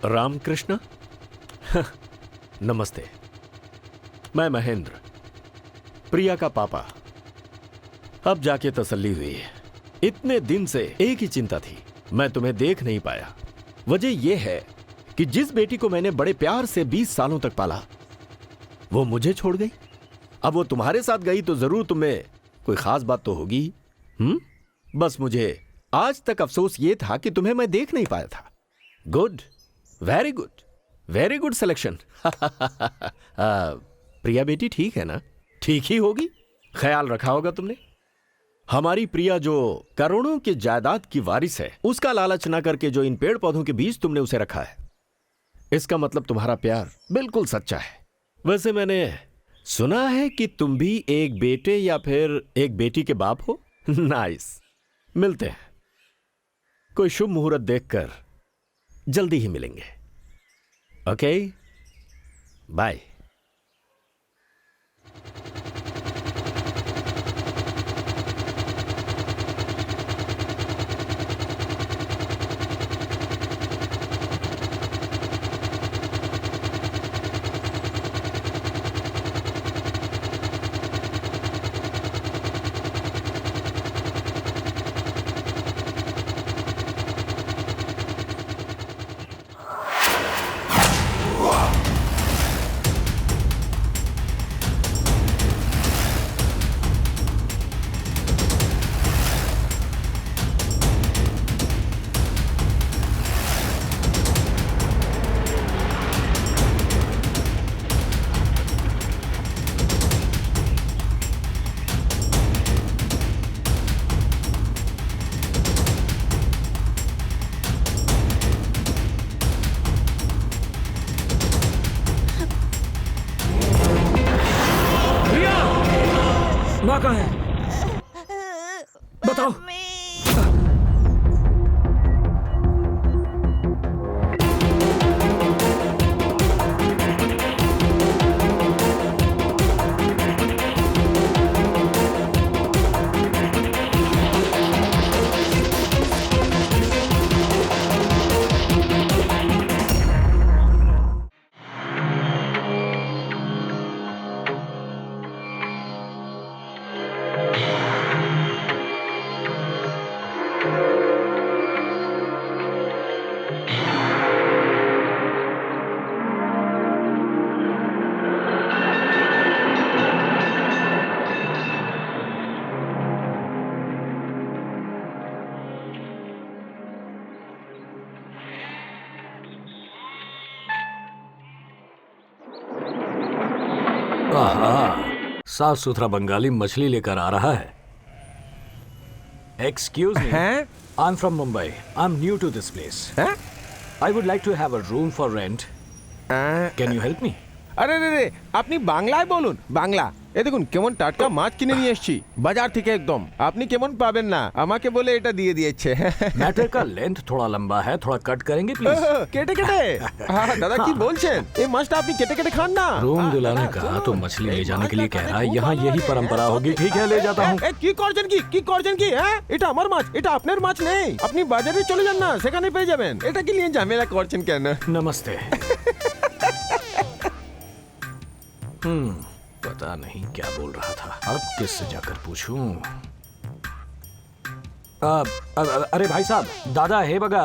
रामकृष्ण। नमस्ते, मैं महेंद्र, प्रिया का पापा। अब जाके तसल्ली हुई है। इतने दिन से एक ही चिंता थी, मैं तुम्हें देख नहीं पाया। वजह यह है कि जिस बेटी को मैंने बड़े प्यार से 20 सालों तक पाला, वो मुझे छोड़ गई। अब वो तुम्हारे साथ गई तो जरूर तुम्हें कोई खास बात तो होगी। बस मुझे आज तक अफसोस ये था कि तुम्हें मैं देख नहीं पाया था। Good, very good, very good selection. Priya बेटी ठीक है ना? ठीक ही होगी, ख्याल रखा होगा तुमने। हमारी प्रिया जो करोड़ों की जायदाद की वारिस है, उसका लालच ना करके जो इन पेड़ पौधों के बीच तुमने उसे रखा है, इसका मतलब तुम्हारा प्यार बिल्कुल सच्चा है। वैसे मैंने सुना है कि तुम भी एक बेटे या फिर एक बेटी के बाप हो। नाइस, मिलते हैं। कोई शुभ मुहूर्त देखकर जल्दी ही मिलेंगे। Okay, bye. माँ कहाँ है? बताओ। साफ सुथरा बंगाली मछली लेकर आ रहा है। Excuse me, I am from Mumbai. I am new to this place. I would like to have a room for rent. Can you help me? আরে রে রে, আপনি বাংলায় বলুন। বাংলা। এই দেখুন কেমন টাটকা মাছ কিনে নিয়ে এসেছি বাজার থেকে একদম। আপনি কেমন পাবেন না, আমাকে বলে এটা দিয়ে দিয়েছে। मैटर का लेंथ थोड़ा लंबा है, थोड़ा कट करेंगे प्लीज। কেটে কেটে? দাদা কি বলছেন? এই মাছটা আপনি কেটে কেটে খান না। रूम दिलाने कहा तो मछली ले जाने के लिए कह रहा है। यहाँ यही परंपरा होगी। ठीक है, ले जाता हूँ। কি করছেন কি? কি করছেন কি? হ্যাঁ, এটা আমার মাছ, এটা আপনার মাছ নেই। আপনি বাজারে চলে যান না, সেখানে পেয়ে যাবেন। এটা কি নিয়ে ঝামেলা করছেন কেন? नमस्ते। पता नहीं क्या बोल रहा था। अब किससे जाकर पूछूं? अरे भाई साहब, दादा हे बघा,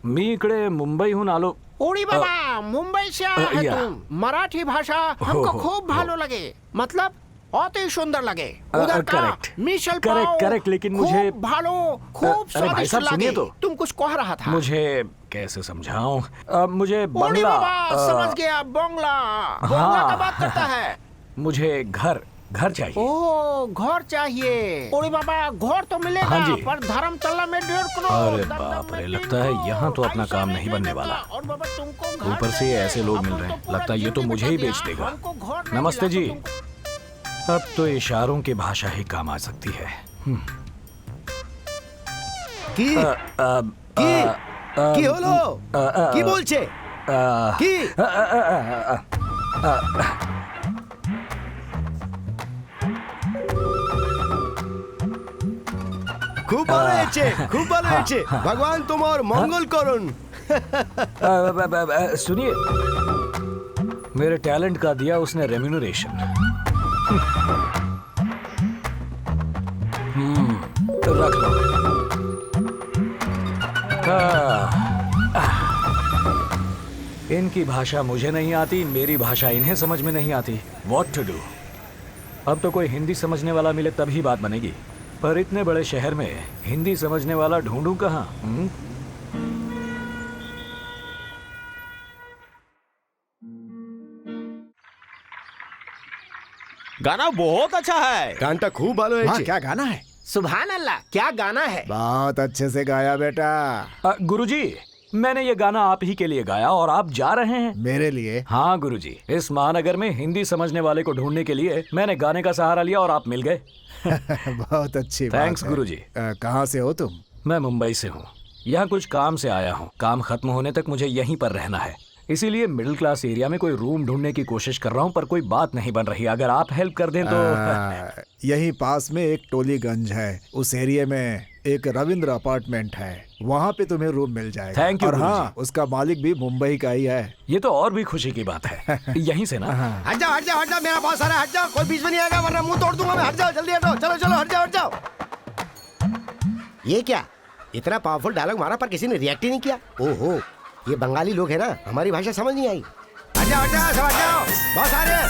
मी इकडे मुंबईहून आलो। उडी बाबा, मुंबई से आया है तुम। मराठी भाषा हमको खूब भालो लगे, मतलब अति सुंदर लगे। उधर का मिसल पाव करेक्ट, लेकिन मुझे भालो खूब स्वादिष्ट लगे। तो तुम कुछ कह रहा था। मुझे कैसे समझाऊं? मुझे उडी बंगला। बाबा, समझ गया, बंगला। बंगला का बात करता है। मुझे घर घर चाहिए। ओ घर चाहिए। ओरे बाबा घर तो मिलेगा, हाँ जी। पर धर्मतला में 1.5 करोड़। अरे दमदम बाप में रे, 3 लगता है यहाँ तो अपना ऐसा काम नहीं बनने मिलेगा। वाला। और बाबा तुमको घर ऊपर से ये मिलेगा। ऐसे लोग मिल अपन रहे तो हैं, पूरा लगता है ये तो ड्यूटी मुझे ही बता बेच दिया। देगा। हमको घर नहीं नमस्ते मिला जी। तो तुमको- अब तो इशारों की भाषा ही काम आ सकती है। কি কি কি হলো কি বলছে কি খুব ভালো হয়েছে খুব ভালো হয়েছে ভগবান তোমার মঙ্গল করুন सुनिए, मेरे टैलेंट का दिया उसने रेम्यूनरेशन। रख लो। इनकी भाषा मुझे नहीं आती, मेरी भाषा इन्हें समझ में नहीं आती। What to do? अब तो कोई हिंदी समझने वाला मिले तभी बात बनेगी, पर इतने बड़े शहर में हिंदी समझने वाला ढूंढूं कहाँ? गाना बहुत अच्छा है। গানটা খুব ভালো হয়েছে क्या गाना है? सुभान अल्लाह, क्या गाना है। बहुत अच्छे से गाया बेटा। गुरुजी, मैंने ये गाना आप ही के लिए गाया और आप जा रहे हैं। मेरे लिए? हाँ गुरुजी, इस महानगर में हिंदी समझने वाले को ढूंढने के लिए मैंने गाने का सहारा लिया और आप मिल गए। बहुत अच्छी बात थैंक्स है। गुरुजी। कहाँ से हो तुम? मैं मुंबई से हूँ, यहाँ कुछ काम से आया हूँ। काम खत्म होने तक मुझे यहीं पर रहना है, इसीलिए मिडिल क्लास एरिया में कोई रूम ढूंढने की कोशिश कर रहा हूँ, पर कोई बात नहीं बन रही। अगर आप हेल्प कर दें तो। यहीं पास में एक टोलीगंज है, उस एरिया में एक रविंद्र अपार्टमेंट है, वहाँ पे तुम्हें रूम मिल जाएगा। Thank you, और हाँ, गुरुजी। उसका मालिक भी मुंबई का ही है। ये तो और भी खुशी की बात है। यहीं से ना। हट जाओ हट जाओ हट जाओ, मेरा बहुत सारा हट जाओ, कोई बीच में नहीं आएगा वरना मुंह तोड़ दूंगा मैं। हट जाओ जल्दी हटो, चलो चलो हट जाओ हट जाओ। ये क्या इतना पावरफुल डायलॉग मारा पर किसी ने रिएक्ट ही नहीं किया। ओहो, ये बंगाली लोग हैं ना, हमारी भाषा समझ नहीं आई। हट जाओ सब हट जाओ, बहुत सारे हैं।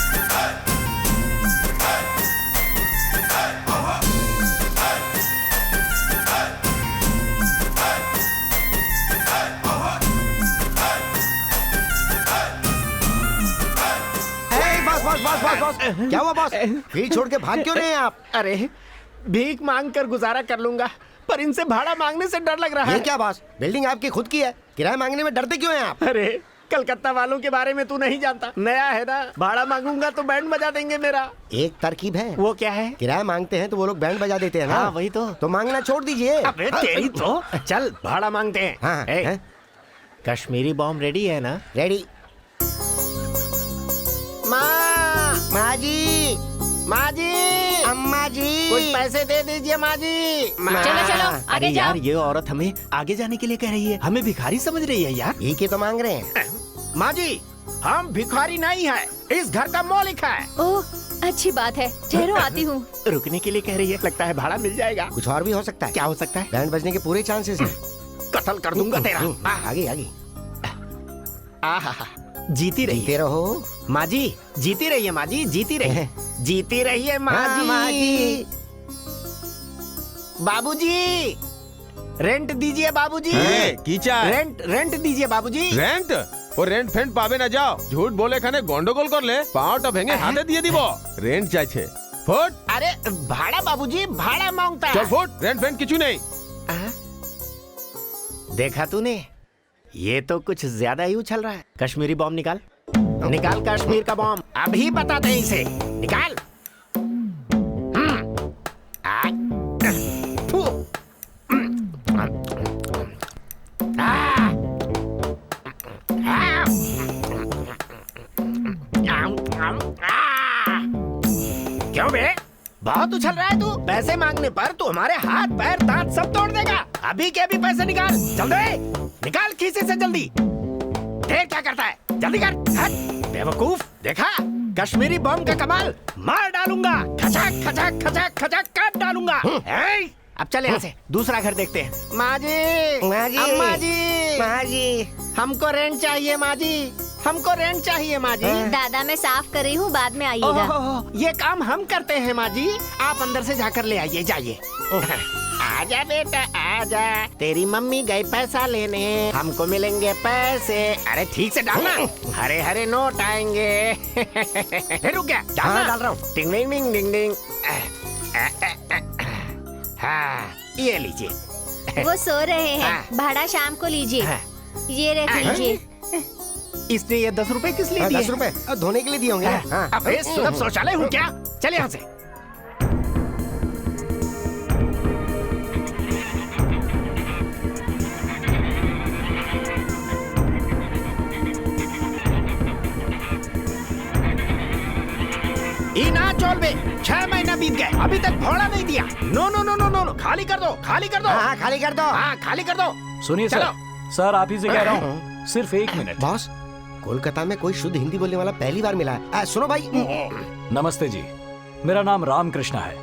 बस क्या हुआ बॉस? फील्ड छोड़ के भाग क्यों रहे हैं आप? अरे भीख मांग कर गुजारा कर लूंगा, पर इनसे भाड़ा मांगने से डर लग रहा ये है। क्या बॉस, बिल्डिंग आपकी खुद की है, किराया मांगने में डरते क्यों हैं आप? अरे कलकत्ता वालों के बारे में तू नहीं जानता, नया है ना। भाड़ा मांगूंगा तो बैंड बजा देंगे मेरा। एक तरकीब है। वो क्या है? किराया मांगते हैं तो वो लोग बैंड बजा देते हैं ना। हाँ, वही तो मांगना छोड़ दीजिए। अबे तेरी तो चल भाड़ा मांगते हैं। हाँ, ए, हैं? कश्मीरी बॉम्ब रेडी है ना? रेडी। माँ जी, माँ जी, अम्मा जी, कुछ पैसे दे दीजिए माँ जी। चलो चलो अरे आगे यार, जाओ। ये औरत हमें आगे जाने के लिए कह रही है, हमें भिखारी समझ रही है यार। ये तो मांग रहे हैं। माँ जी, हम भिखारी नहीं है, इस घर का मालिक है। ओह, अच्छी बात है, ठहरो आती हूँ। रुकने के लिए कह रही है, लगता है भाड़ा मिल जाएगा। कुछ और भी हो सकता है। क्या हो सकता है? बैंड बजने के पूरे चांसेस हैं। कत्ल कर दूंगा तेरा। आगे आगे आहा, जीती रही जीते रहो। माँ जी, जीती रही है माँ जी, जीती रही है, जीती रही है माँ हाँ, माँ जी। जी। बाबूजी, रेंट दीजिए बाबूजी। कीचा रेंट दीजिए बाबूजी। रेंट और रेंट फेंट पावे ना जाओ, झूठ बोले खाने गंडगोल कर ले, पाँवटा भेंगे हाथे दिए दिबो। रेंट चाइछे फुट। अरे भाड़ा बाबूजी, भाड़ा मांगता है। चल फुट, रेंट फेंट किचू नहीं। देखा तूने, ये तो कुछ ज्यादा ही उछल रहा है। कश्मीरी बॉम्ब निकाल, निकाल कश्मीर का बॉम्ब, अभी बताते हैं इसे। निकाल। फू। क्यों बे, बहुत उछल रहा है तू। पैसे मांगने पर तू हमारे हाथ पैर दांत सब तोड़ देगा। अभी के अभी पैसे निकाल, जल्दी निकाल खीसे से जल्दी। देर क्या करता है, जल्दी कर। हट, बेवकूफ, देखा कश्मीरी बम का कमाल, मार डालूंगा, खचाक खचाक खचाक खचाक काट डालूंगा। ए, अब चले यहाँ से, दूसरा घर देखते हैं। माँ जी, माँ जी, अम्मा जी, माँ जी, हमको रेंट चाहिए माँ जी। हमको रेंट चाहिए माँ जी। दादा मैं साफ कर रही हूँ, बाद में आइएगा। ओह, ये काम हम करते हैं माँ जी, आप अंदर से जाकर ले आइए, जाइए। आजा बेटा आजा, तेरी मम्मी गई पैसा लेने, हमको मिलेंगे पैसे। अरे ठीक से डालना, हरे हरे नोट आएंगे। फिर रुक गया, डालना। डाल रहा हूँ। टिंग डिंग डिंग डिंग डिंग। हाँ, ये लीजिए। वो सो रहे हैं, हाँ। भाड़ा शाम को लीजिए। हाँ। ये रख लीजिए। इसने ये 10 रुपए किस लिए दिए? 10 रुपए धोने के लिए दिए होंगे ना। हाँ। अबे सुलभ शौचालय हूँ क्या? चल यहाँ से। ना चोल बे, 6 महीना बीत गए, अभी तक भोड़ा नहीं दिया। No no no no no no, खाली कर दो, खाली कर दो। हाँ खाली कर दो। हाँ खाली कर दो। सुनिए सर, चलो। सर आप ही से कह रहा हूँ, सिर्फ 1 मिनट। बॉस, कोलकाता में कोई शुद्ध हिंदी बोलने वाला पहली बार मिला है। सुनो भाई। नमस्ते जी, मेरा नाम राम कृष्णा है।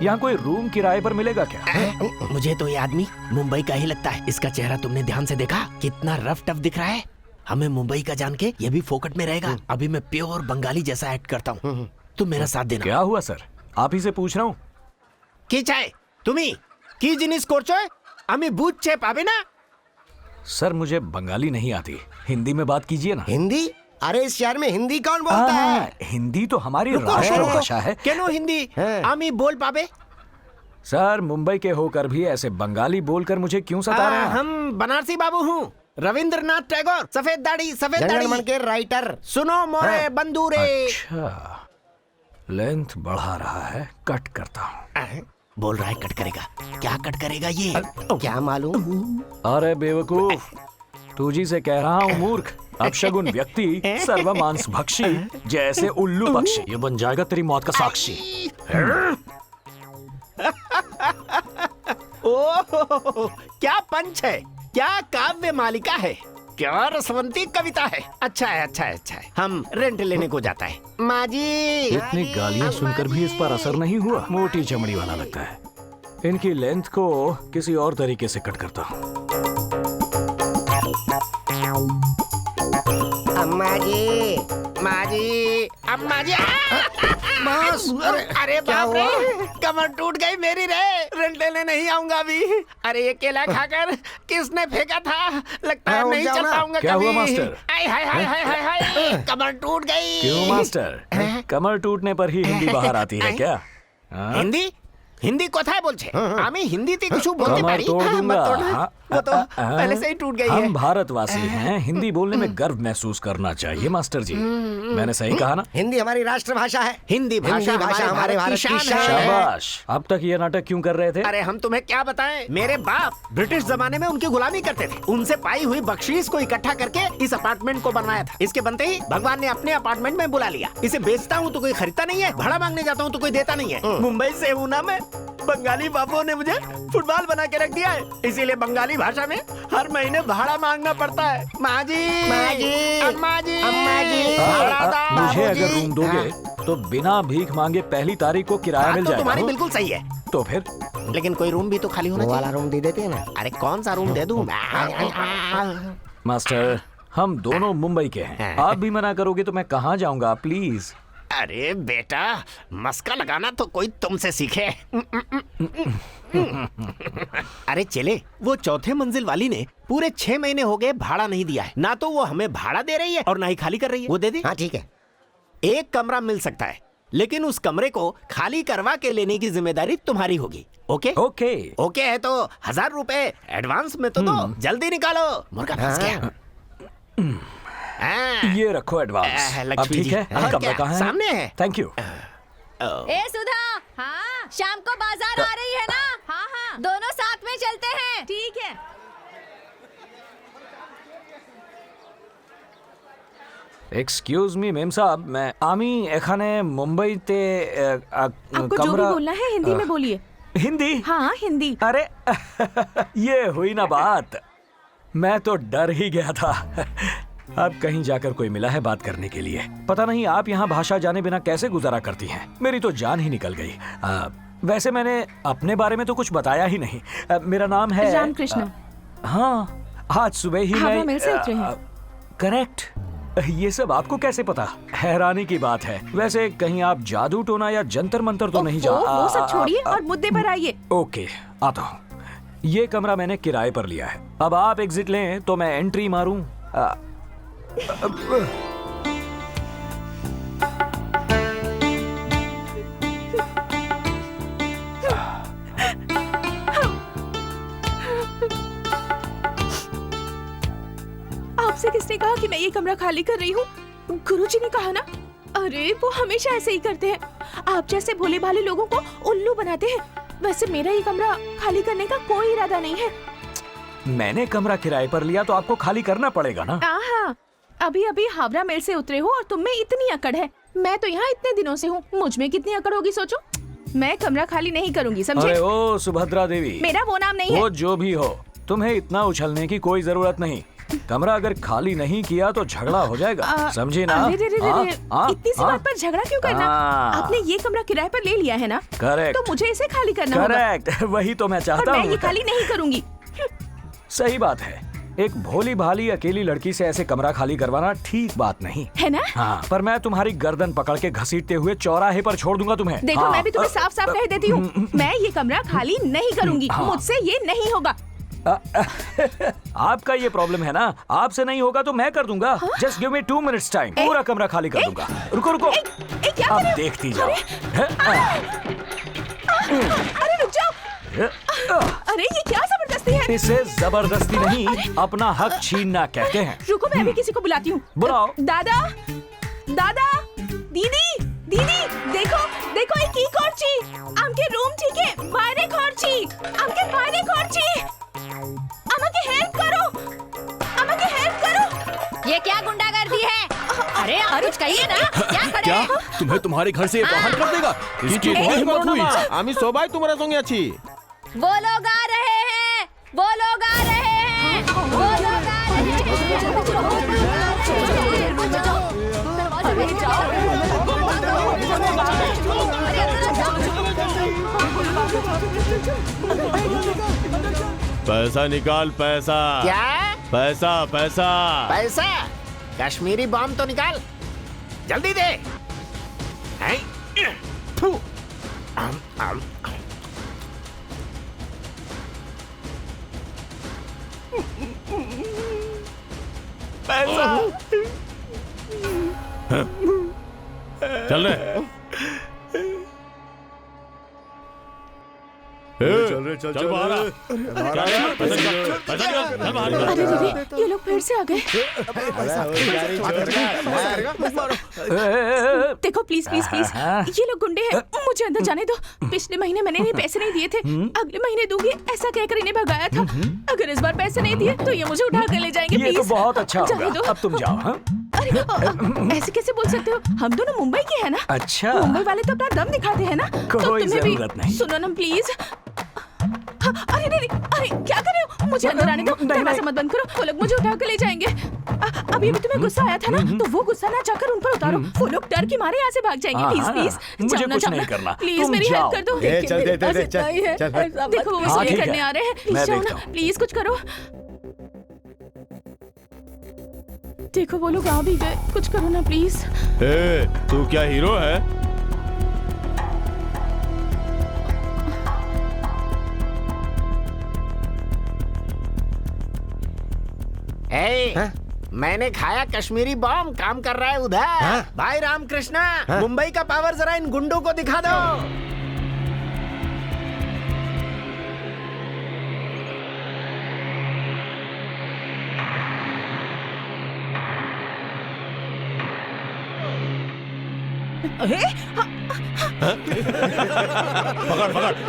यहाँ कोई रूम किराए पर मिलेगा क्या? मुझे तो ये आदमी मुंबई का ही लगता है। इसका चेहरा तुमने ध्यान से देखा? कितना रफ टफ दिख रहा है। हमें मुंबई का जान के ये भी फोकट में रहेगा। अभी मैं प्योर बंगाली जैसा एक्ट करता हूँ, तुम मेरा साथ देना। क्या हुआ सर, आप ही से पूछ रहा हूँ। কি চাই তুমি? কি জিনিস করছো? আমি বুঝতে পাবে না। सर मुझे बंगाली नहीं आती, हिंदी में बात कीजिए ना। हिंदी? अरे इस शहर में हिंदी कौन बोलता है? हिंदी तो हमारी राष्ट्रभाषा है। কেন হিন্দি? হ্যাঁ। আমি बोल पावे? सर मुंबई के होकर भी ऐसे बंगाली बोलकर मुझे क्यों सता रहे हैं? हम बनारसी बाबू हूँ, रविंद्रनाथ टैगोर। सफेद दाढ़ी, सफेद जनगण मन दाढ़ी। के राइटर। सुनो मोरे बंदूरे। अच्छा, लेंथ बढ़ा रहा है, कट करता हूँ। बोल रहा है कट करेगा, क्या कट करेगा ये? क्या मालूम? अरे बेवकूफ, तू जी से कह रहा हूँ मूर्ख। अपशगुन व्यक्ति सर्वमांस भक्षी जैसे उल्लू पक्षी, ये बन जाएगा तेरी मौत का साक्षी। ओह, क्या पंच है, क्या काव्य मालिका है, क्या रसवंती कविता है। अच्छा है, अच्छा है, अच्छा है। हम रेंट लेने को जाता है। माँ जी। इतनी गालियां सुनकर भी इस पर असर नहीं हुआ। मोटी चमड़ी वाला लगता है। इनकी लेंथ को किसी और तरीके से कट करता हूँ। अम्मा जी। माँ जी, अम्मा जी। बॉस, अरे क्या बाप रे, हुआ? कमर टूट गई मेरी रे। रेंट लेने नहीं आऊंगा अभी। अरे ये केला खाकर किसने फेंका था? लगता है हाँ, उठ नहीं जाओ चल ना। पाऊंगा क्या कभी। हुआ मास्टर? हाय हाय हाय हाय हाय हाय, कमर टूट गई। क्यों मास्टर, कमर टूटने पर ही हिंदी बाहर आती है क्या? हाँ? हिंदी हिंदी कोথায় বলছে? আমি হিন্দিতে কিছু বলতে कमर পারি। तोड़ दूंगा। मत तोड़ना। हाँ, वो तो पहले से ही टूट गई है। हम भारतवासी हैं, हिंदी बोलने में गर्व महसूस करना चाहिए मास्टर जी। मैंने सही कहा ना? हिंदी हमारी राष्ट्रभाषा है। हिंदी भाषा हमारे भारत की शान है। शाबाश। अब तक ये नाटक क्यों कर रहे थे? अरे हम तुम्हें क्या बताएं, मेरे बाप ब्रिटिश जमाने में उनकी गुलामी करते थे। उनसे पाई हुई बख्शीश को इकट्ठा करके इस अपार्टमेंट को बनवाया था। इसके बनते ही भगवान ने अपने अपार्टमेंट में बुला लिया। इसे बेचता हूँ तो कोई खरीदता नहीं है, भाड़ा मांगने जाता हूँ तो कोई देता नहीं है। मुंबई से हूँ ना मैं, बंगाली बाबुओं ने मुझे फुटबॉल बना के रख दिया है। इसीलिए बंगाली भाषा में हर महीने भाड़ा मांगना पड़ता है। माँ जी, माँ जी, अम्मा जी, अम्मा जी। भाड़ा दो। मुझे बाबूजी। अगर रूम दोगे तो बिना भीख मांगे पहली तारीख को किराया बात मिल तो जाएगा। तुम्हारी बिल्कुल सही है, तो फिर लेकिन कोई रूम भी तो खाली होना वो चाहिए। वाला रूम दे देते हैं ना। अरे कौन सा रूम दे दूं? मास्टर, हम दोनों मुंबई के हैं। आप भी मना करोगे तो मैं कहाँ जाऊंगा? प्लीज। अरे बेटा, मस्का लगाना तो कोई तुमसे सीखे। अरे चले, वो चौथे मंजिल वाली ने पूरे 6 महीने हो गए भाड़ा नहीं दिया है। ना तो वो हमें भाड़ा दे रही है और ना ही खाली कर रही है। वो दे दे। हाँ ठीक है। एक कमरा मिल सकता है, लेकिन उस कमरे को खाली करवा के लेने की जिम्मेदारी तुम्हारी होगी। ओके? ओके। ओके है तो 1000 रुपए एडवांस में तो दो। जल्दी निकालो, मुर्गा फंस गया। हाँ। ये रखो एडवांस। अब लक्ष्मी ठीक जी, है, और कमरा क्या? कहाँ है? सामने है। Thank you. ए सुधा, हाँ शाम को बाजार आ रही है ना? हाँ हाँ, दोनों साथ में चलते हैं। ठीक है। एक्सक्यूज मी मेम साहब, मैं आमी एखाने मुंबईते आपको जो भी बोलना है हिंदी में बोलिए। हिंदी? हाँ हिंदी। अरे ये हुई ना बात, मैं तो डर ही गया था। अब कहीं जाकर कोई मिला है बात करने के लिए। पता नहीं आप यहाँ भाषा जाने बिना कैसे गुजारा करती हैं। मेरी तो जान ही निकल गई। वैसे मैंने अपने बारे में तो कुछ बताया ही नहीं। मेरा नाम है रामकृष्ण। हाँ, आज सुबह ही हवा मैं महल से उतरे हैं। करेक्ट। ये सब आपको कैसे पता? हैरानी की बात है। वैसे कहीं आप जादू टोना या जंतर मंतर तो नहीं वो सब छोड़िए और मुद्दे पर आइए। ओके, आता हूँ। ये कमरा मैंने किराए पर लिया है। अब आप एग्जिट लें तो मैं एंट्री मारूं। आपसे किसने कहा कि मैं ये कमरा खाली कर रही हूँ? गुरुजी ने कहा ना। अरे वो हमेशा ऐसे ही करते हैं। आप जैसे भोले भाले लोगों को उल्लू बनाते हैं। वैसे मेरा ये कमरा खाली करने का कोई इरादा नहीं है। मैंने कमरा किराए पर लिया तो आपको खाली करना पड़ेगा ना। हाँ, अभी अभी हावड़ा मेल से उतरे हो और तुम में इतनी अकड़ है। मैं तो यहाँ इतने दिनों से हूँ, मुझ में कितनी अकड़ होगी सोचो। मैं कमरा खाली नहीं करूँगी, समझे? अरे ओ सुभद्रा देवी, मेरा वो नाम नहीं है। वो जो भी हो, तुम्हें इतना उछलने की कोई जरूरत नहीं। कमरा अगर खाली नहीं किया तो झगड़ा हो जाएगा, समझे ना? अरे इतनी सी बात पर झगड़ा क्यों करना? आपने ये कमरा किराए पर ले लिया है ना? करेक्ट। तो मुझे इसे खाली करना होगा। करेक्ट, वही तो मैं चाहता और हूँ। मैं ये खाली नहीं करूँगी। सही बात है। एक भोली भाली अकेली लड़की से ऐसे कमरा खाली करवाना ठीक बात नहीं है ना? हाँ, पर मैं तुम्हारी गर्दन पकड़ के घसीटते हुए चौराहे पर छोड़ दूंगा तुम्हें। देखो, हाँ, मैं भी तुम्हें साफ साफ कह देती हूँ, मैं ये कमरा खाली नहीं करूँगी। हाँ। मुझसे ये नहीं होगा। आपका ये प्रॉब्लम है ना, आपसे नहीं होगा तो मैं कर दूंगा। Just give me 2 minutes time, पूरा कमरा खाली कर दूंगा। रुको रुको, क्या आप कर रहे हो? देखती जाओ। अरे रुक जाओ। अरे ये क्या जबरदस्ती है? इसे जबरदस्ती नहीं, अपना हक छीनना कहते हैं। रुको, मैं भी किसी को बुलाती हूँ। बुलाओ। दादा, दादा, दीदी, दीदी, देखो देखो, एक की खोरची आमके रूम ठीक है, बाहरे खोरची आमके बाहरे खोरची। আমাকে হেল্প করো, আমাকে হেল্প করো। ये क्या गुंडागर्दी है? अरे आप कुछ कहिए ना, क्या खड़े क्या हैं? तुम्हें तुम्हारे घर से बाहर कर देगा? इसकी কি हिम्मत করো না हुई? মা, আমি সবাই তোমার সঙ্গে আছি। वो लोग आ रहे हैं, वो लोग आ रहे हैं, वो लोग आ पैसा निकाल, पैसा। क्या? पैसा पैसा। पैसा? कश्मीरी बम तो निकाल, जल्दी दे। हैं? थू। आम। पैसा। चल रहे चल बाहर आ। अरे दीदी, ये लोग फिर से आ गए। देखो प्लीज प्लीज प्लीज, ये लोग गुंडे हैं, मुझे अंदर जाने दो। पिछले महीने मैंने इन्हें पैसे नहीं दिए थे, अगले महीने दूंगी ऐसा कहकर इन्हें भगाया था। अगर इस बार पैसे नहीं दिए तो ये मुझे उठा कर ले जाएंगे। ये तो प्लीज बहुत अच्छा जाने होगा। दो। अब तुम जाओ। हाँ? अरे ऐसे कैसे बोल सकते हो? हम दोनों मुंबई के हैं ना। अच्छा, मुंबई वाले तो अपना दम दिखाते हैं ना। तो कोई तुम्हें भी जरूरत नहीं। सुनो ना प्लीज। अरे नहीं, अरे क्या कर रहे हो? मुझे अंदर आने दो, दरवाजा मत बंद करो, वो लोग मुझे उठा कर ले जाएंगे। अभी भी तुम्हें गुस्सा आया था ना, तो वो गुस्सा ना जाकर उन पर उतारो। वो लोग डर के मारे यहाँ से भाग जाएंगे। प्लीज प्लीज, मुझे कुछ नहीं करना, प्लीज तुम मेरी जाओ। हेल्प कर दो। देखो वो हाँ, वसूली ठीक करने है। आ रहे हैं, मैं प्लीज जाओ देखता ना, हूँ। प्लीज कुछ करो। देखो वो लोग आ भी गए, कुछ करो ना प्लीज। तू क्या हीरो है? मैंने खाया कश्मीरी बम, काम कर रहा है उधर। भाई रामकृष्णा, मुंबई का पावर जरा इन गुंडों को दिखा दो।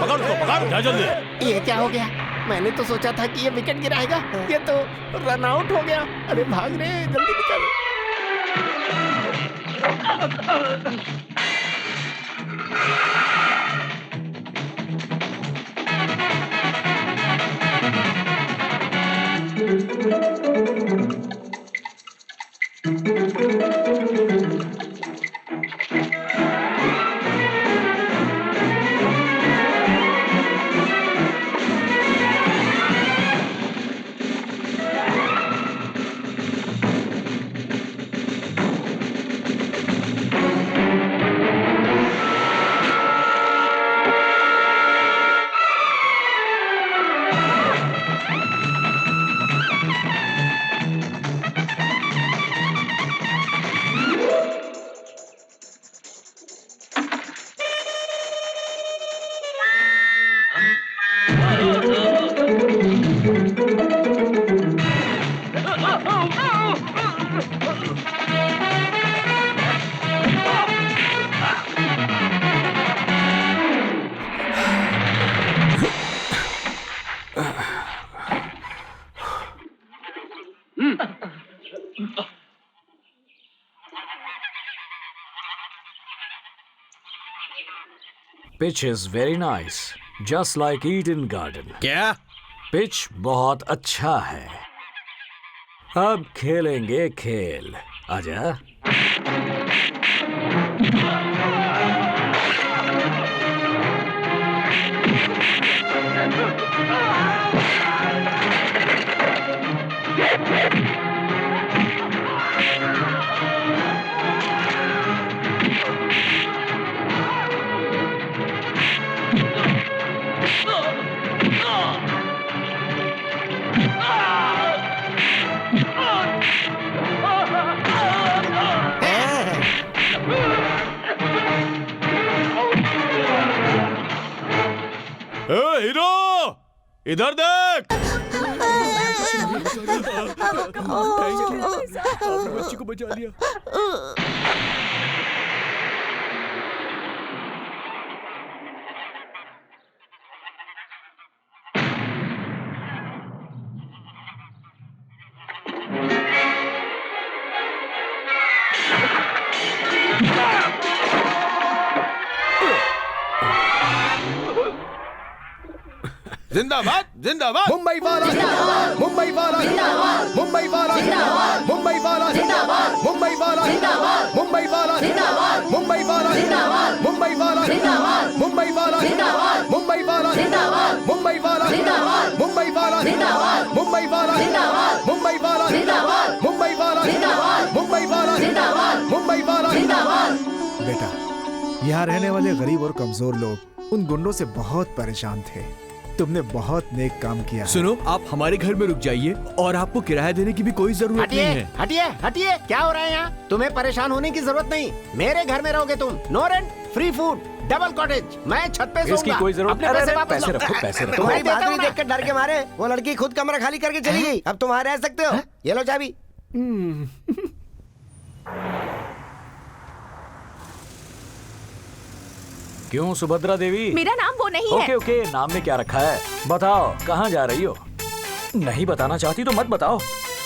पकड़ जा जल्दी। ये क्या हो गया? मैंने तो सोचा था कि ये विकेट गिराएगा, ये तो रन आउट हो गया। अरे भाग रे, जल्दी निकल। Pitch is very nice, just like Eden garden. क्या? पिच बहुत अच्छा है। अब खेलेंगे खेल। आजा। हीरो, इधर देख। बच्ची को बचा लिया। जिंदाबाद जिंदाबाद। मुंबई वाला जिंदाबाद, मुंबई वाला जिंदाबाद, मुंबई वाला जिंदाबाद, मुंबई वाला जिंदाबाद, मुंबई वाला जिंदाबाद, मुंबई वाला जिंदाबाद, मुंबई वाला जिंदाबाद, मुंबई वाला जिंदाबाद, मुंबई वाला जिंदाबाद, मुंबई वाला जिंदाबाद, मुंबई वाला जिंदाबाद, मुंबई वाला जिंदाबाद, मुंबई वाला जिंदाबाद, मुंबई वाला जिंदाबाद, मुंबई वाला जिंदाबाद, मुंबई वाला जिंदाबाद, मुंबई वाला जिंदाबाद। बेटा, यहाँ रहने वाले गरीब और कमजोर लोग उन गुंडों से बहुत परेशान थे। तुमने बहुत नेक काम किया है। सुनो, आप हमारे घर में रुक जाइए और आपको किराया देने की भी कोई जरूरत नहीं है। हटिए हटिए, क्या हो रहा है यहाँ? तुम्हें परेशान होने की जरूरत नहीं। मेरे घर में रहोगे तुम। No rent, free food, double cottage. मैं छत पे सोऊंगा। इसकी कोई जरूरत अपने नहीं। पैसे अरे, वापस पैसे लो। रखो, पैसे रखो। तुम्हारी बहादुरी देख कर डर के मारे वो लड़की खुद कमरा खाली करके चली गई। अब तुम वहाँ रह सकते हो। ये लो चाबी। क्यों सुभद्रा देवी? मेरा नाम वो नहीं है। ओके ओके, नाम में क्या रखा है? बताओ, कहाँ जा रही हो? नहीं बताना चाहती तो मत बताओ।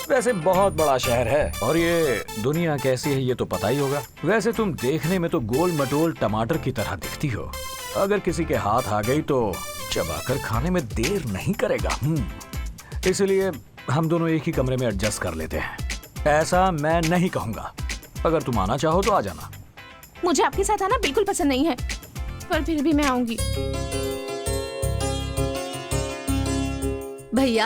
वैसे बहुत बड़ा शहर है और ये दुनिया कैसी है ये तो पता ही होगा। वैसे तुम देखने में तो गोल मटोल टमाटर की तरह दिखती हो। अगर किसी के हाथ आ गई तो चबाकर खाने में देर नहीं करेगा। इसलिए हम दोनों एक ही कमरे में एडजस्ट कर लेते हैं। ऐसा मैं नहीं कहूँगा। अगर तुम आना चाहो तो आ जाना। मुझे आपके साथ आना बिल्कुल पसंद नहीं है, पर फिर भी मैं आऊंगी। भैया,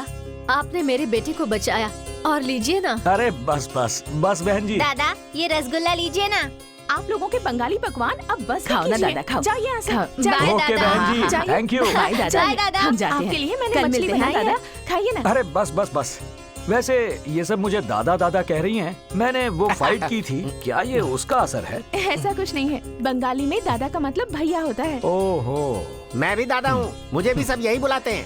आपने मेरे बेटे को बचाया और लीजिए ना। अरे बस बस बस बहन जी। दादा, ये रसगुल्ला लीजिए ना। आप लोगों के बंगाली पकवान अब बस खाओ ना कीजिए। दादा, खाओ। जाइए यहाँ से। खाओ। जाइए। ओके दादा। बहन जी, जाइए। Thank you. बाय दादा। चाय दादा। हम जाते आपके हैं। लिए मैंने कल मछली मिलते हैं बनाई है। दादा। खाइए ना। अरे बस बस बस। वैसे ये सब मुझे दादा दादा कह रही हैं। मैंने वो फाइट की थी, क्या ये उसका असर है? ऐसा कुछ नहीं है। बंगाली में दादा का मतलब भैया होता है। ओहो। मैं भी दादा हूँ, मुझे भी सब यही बुलाते हैं।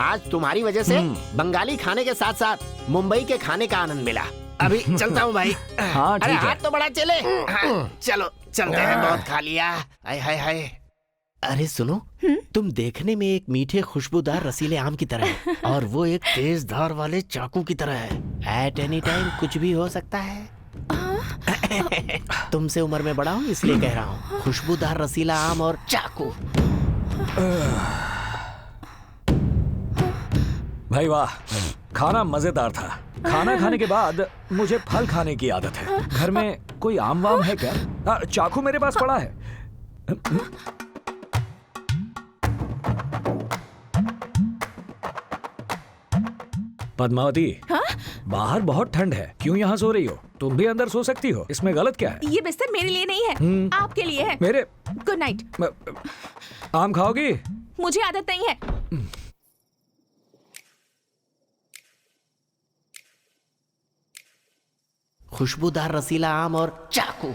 आज तुम्हारी वजह से बंगाली खाने के साथ साथ मुंबई के खाने का आनंद मिला। अभी चलता हूँ भाई। हाँ, अरे ठीक है। हाथ तो बड़ा चले। हाँ, चलो चलते हैं, बहुत खा लिया। हाय हाय हाय। अरे सुनो, तुम देखने में एक मीठे खुशबूदार रसीले आम की तरह है और वो एक तेज धार वाले चाकू की तरह है। एट एनी टाइम कुछ भी हो सकता है। तुमसे उम्र में बड़ा हूँ इसलिए कह रहा हूँ। खुशबूदार रसीला आम और चाकू। भाई वाह, खाना मजेदार था। खाना खाने के बाद मुझे फल खाने की आदत है। घर में कोई आम वाम है क्या? चाकू मेरे पास पड़ा है। पद्मावती, बाहर बहुत ठंड है, क्यों यहाँ सो रही हो? तुम भी अंदर सो सकती हो, इसमें गलत क्या है? ये बिस्तर मेरे लिए नहीं है, आपके लिए है। मेरे गुड नाइट। आम खाओगी? मुझे आदत नहीं है। खुशबूदार रसीला आम और चाकू।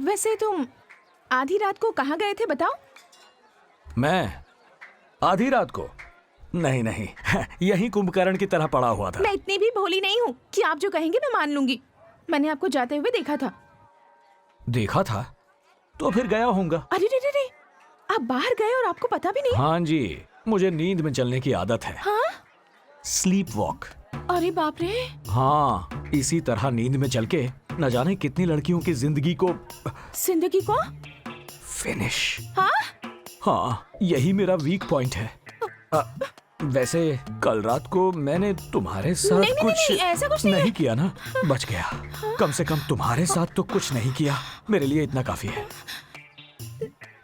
वैसे तुम आधी रात को कहाँ गए थे बताओ? मैं आधी रात को नहीं यही कुंभकर्ण की तरह पड़ा हुआ था। मैं इतनी भी भोली नहीं हूँ कि आप जो कहेंगे मैं मान लूंगी। मैंने आपको जाते हुए देखा था। देखा था तो फिर गया होऊंगा। अरे रे रे रे, आप बाहर गए और आपको पता भी नहीं? हाँ जी, मुझे नींद में चलने की आदत है। हाँ? Sleep walk. अरे बाप रे। हाँ, इसी तरह नींद में चल के न जाने कितनी लड़कियों की जिंदगी को फिनिश। हाँ, यही मेरा वीक पॉइंट है। वैसे कल रात को मैंने तुम्हारे साथ नहीं, ऐसा कुछ नहीं किया ना, बच गया। कम से कम तुम्हारे साथ तो कुछ नहीं किया, मेरे लिए इतना काफी है।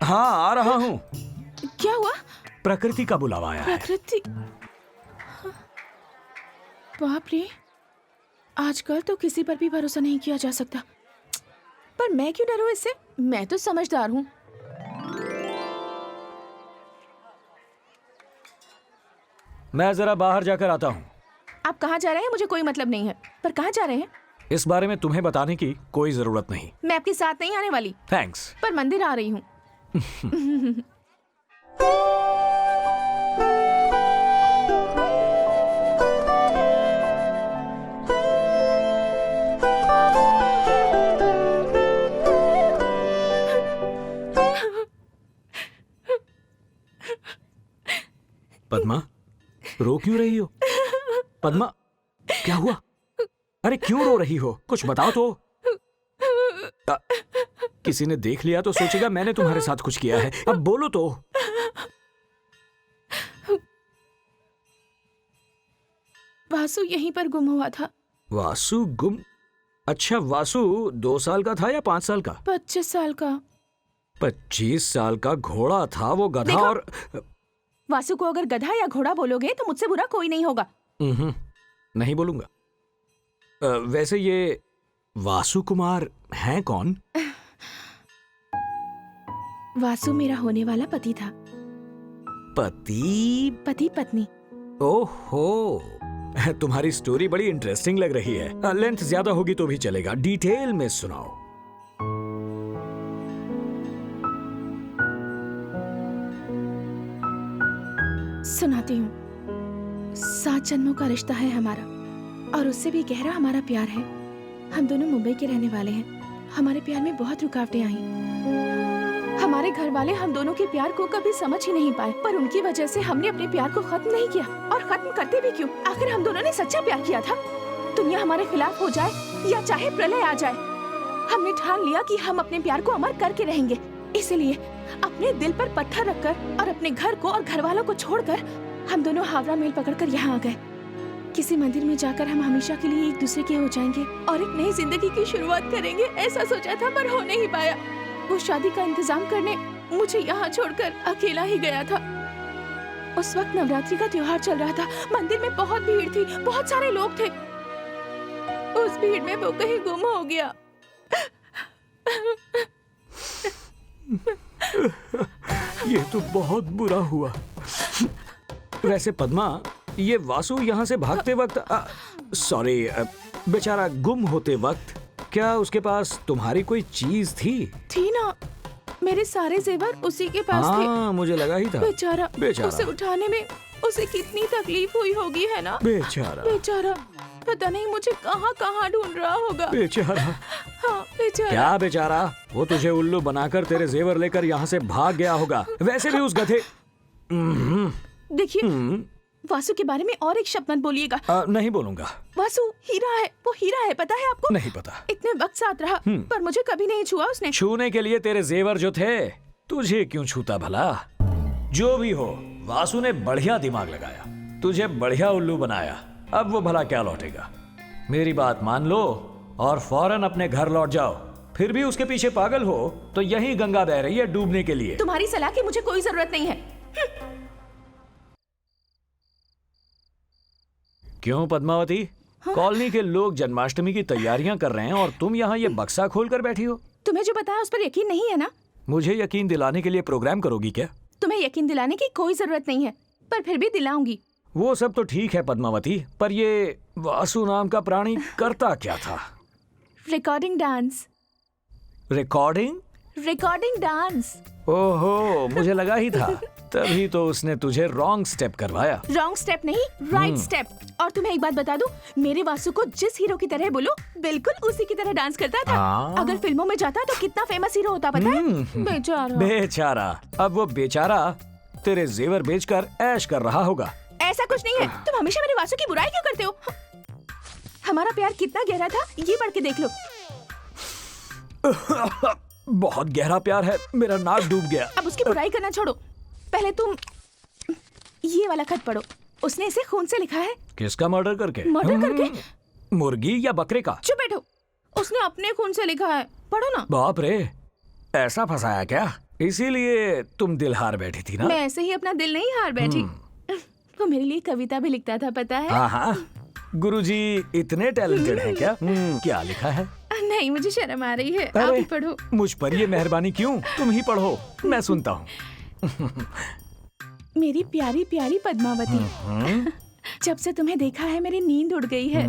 हाँ, आ रहा हूँ। क्या हुआ? प्रकृति का बुलावा आया है। प्रकृति? बाप रे, आजकल तो किसी पर भी भरोसा नहीं किया जा सकता। पर मैं क्यों डरूं इससे? मैं तो समझदार हूँ। मैं जरा बाहर जाकर आता हूँ। आप कहाँ जा रहे हैं मुझे कोई मतलब नहीं है, पर कहाँ जा रहे हैं? इस बारे में तुम्हें बताने की कोई जरूरत नहीं। मैं आपके साथ नहीं आने वाली। थैंक्स। पर मंदिर आ रही हूँ। पद्मा, रो क्यों रही हो? पद्मा, क्या हुआ? अरे क्यों रो रही हो? कुछ बताओ तो। किसी ने देख लिया तो सोचेगा मैंने तुम्हारे साथ कुछ किया है। अब बोलो तो। वासु यहीं पर गुम हुआ था। वासु गुम? अच्छा, वासु 2 साल का था या 5 साल का? 25 साल का। 25 साल का घोड़ा था वो, गधा। और वासु को अगर गधा या घोड़ा बोलोगे तो मुझसे बुरा कोई नहीं होगा। नहीं बोलूंगा। वैसे ये वासु कुमार हैं कौन? वासु मेरा होने वाला पति था। पति पत्नी। ओहो, तुम्हारी स्टोरी बड़ी इंटरेस्टिंग लग रही है। लेंथ ज्यादा होगी तो भी चलेगा, डिटेल में सुनाओ। सुनाती हूँ। 7 जन्मों का रिश्ता है हमारा, और उससे भी गहरा हमारा प्यार है। हम दोनों मुंबई के रहने वाले हैं। हमारे प्यार में बहुत रुकावटें आई। हमारे घर वाले हम दोनों के प्यार को कभी समझ ही नहीं पाए, पर उनकी वजह से हमने अपने प्यार को खत्म नहीं किया। और खत्म करते भी क्यों? आखिर हम दोनों ने सच्चा प्यार किया था। दुनिया हमारे खिलाफ हो जाए या चाहे प्रलय आ जाए, हमने ठान लिया कि हम अपने प्यार को अमर करके रहेंगे। इसलिए अपने दिल पर पत्थर रखकर और अपने घर को और घर वालों को छोड़कर हम दोनों हावड़ा मेल पकड़कर यहाँ आ गए। किसी मंदिर में जाकर हम हमेशा के लिए एक दूसरे के हो जाएंगे और एक नई जिंदगी की शुरुआत करेंगे, ऐसा सोचा था, पर हो नहीं पाया। वो शादी का इंतजाम करने मुझे यहाँ छोड़कर अकेला ही गया था। उस वक्त नवरात्रि का त्योहार चल रहा था। मंदिर में बहुत भीड़ थी, बहुत सारे लोग थे। उस भीड़ में वो कहीं गुम हो गया। ये तो बहुत बुरा हुआ। वैसे पद्मा, ये वासु यहाँ से भागते वक्त, सॉरी, बेचारा गुम होते वक्त, क्या उसके पास तुम्हारी कोई चीज थी? थी ना, मेरे सारे जेवर उसी के पास थे। मुझे लगा ही था। बेचारा, उसे उठाने में उसे कितनी तकलीफ हुई होगी, है ना? बेचारा पता नहीं मुझे कहाँ कहाँ ढूंढ रहा होगा। बेचारा। हाँ, बेचारा। क्या बेचारा? वो तुझे उल्लू बनाकर तेरे जेवर लेकर यहाँ से भाग गया होगा। वैसे भी उस गधे। देखिए, वासु के बारे में और एक शब्द मत बोलिएगा। नहीं बोलूंगा। वासु हीरा है, वो हीरा है, पता है आपको? नहीं पता। इतने वक्त साथ रहा पर मुझे कभी नहीं छुआ उसने। छूने के लिए तेरे जेवर जो थे, तुझे क्यों छूता भला? जो भी हो, वासु ने बढ़िया दिमाग लगाया, तुझे बढ़िया उल्लू बनाया। अब वो भला क्या लौटेगा? मेरी बात मान लो और फौरन अपने घर लौट जाओ। फिर भी उसके पीछे पागल हो तो यही गंगा बह रही है डूबने के लिए। तुम्हारी सलाह की मुझे कोई जरूरत नहीं है। क्यों पद्मावती? कॉलोनी के लोग जन्माष्टमी की तैयारियां कर रहे हैं और तुम यहाँ ये बक्सा खोल कर बैठी हो। तुम्हें जो बताया उस पर यकीन नहीं है ना? मुझे यकीन दिलाने के लिए प्रोग्राम करोगी क्या? तुम्हें यकीन दिलाने की कोई जरूरत नहीं है, पर फिर भी दिलाऊंगी। वो सब तो ठीक है पद्मावती, पर ये वासु नाम का प्राणी करता क्या था? Recording dance. Recording dance. ओहो, मुझे लगा ही था। तभी तो उसने तुझे रॉन्ग स्टेप करवाया। रॉन्ग स्टेप नहीं, राइट स्टेप। और तुम्हें एक बात बता दूं, मेरे वासु को जिस हीरो की तरह बोलो, बिल्कुल उसी की तरह डांस करता था। अगर फिल्मों में जाता तो कितना फेमस हीरो होता, पता है? बेचारा। अब वो बेचारा तेरे जेवर बेचकर ऐश कर रहा होगा। ऐसा कुछ नहीं है। तुम हमेशा मेरे वासु की बुराई क्यों करते हो? हमारा प्यार कितना गहरा था, ये पढ़ के देख लो। बहुत गहरा प्यार है, मेरा नाक डूब गया। अब उसकी बुराई करना छोड़ो, पहले तुम ये वाला खत पढ़ो। उसने इसे खून से लिखा है। किसका मर्डर करके? मर्डर करके? मुर्गी या बकरे का? चुप बैठो, उसने अपने खून से लिखा है, पढ़ो ना। बाप रे, ऐसा फंसाया क्या? इसीलिए तुम दिल हार बैठी थी ना? मैं ऐसे ही अपना दिल नहीं हार बैठी। वो मेरे लिए कविता भी लिखता था, पता है? हाँ, गुरुजी इतने टैलेंटेड हैं क्या? क्या लिखा है? नहीं, मुझे शर्म आ रही है, आप ही पढ़ो। मुझ पर ये मेहरबानी क्यों? तुम ही पढ़ो, मैं सुनता हूँ। मेरी प्यारी प्यारी पद्मावती, जब से तुम्हें देखा है मेरी नींद उड़ गई है।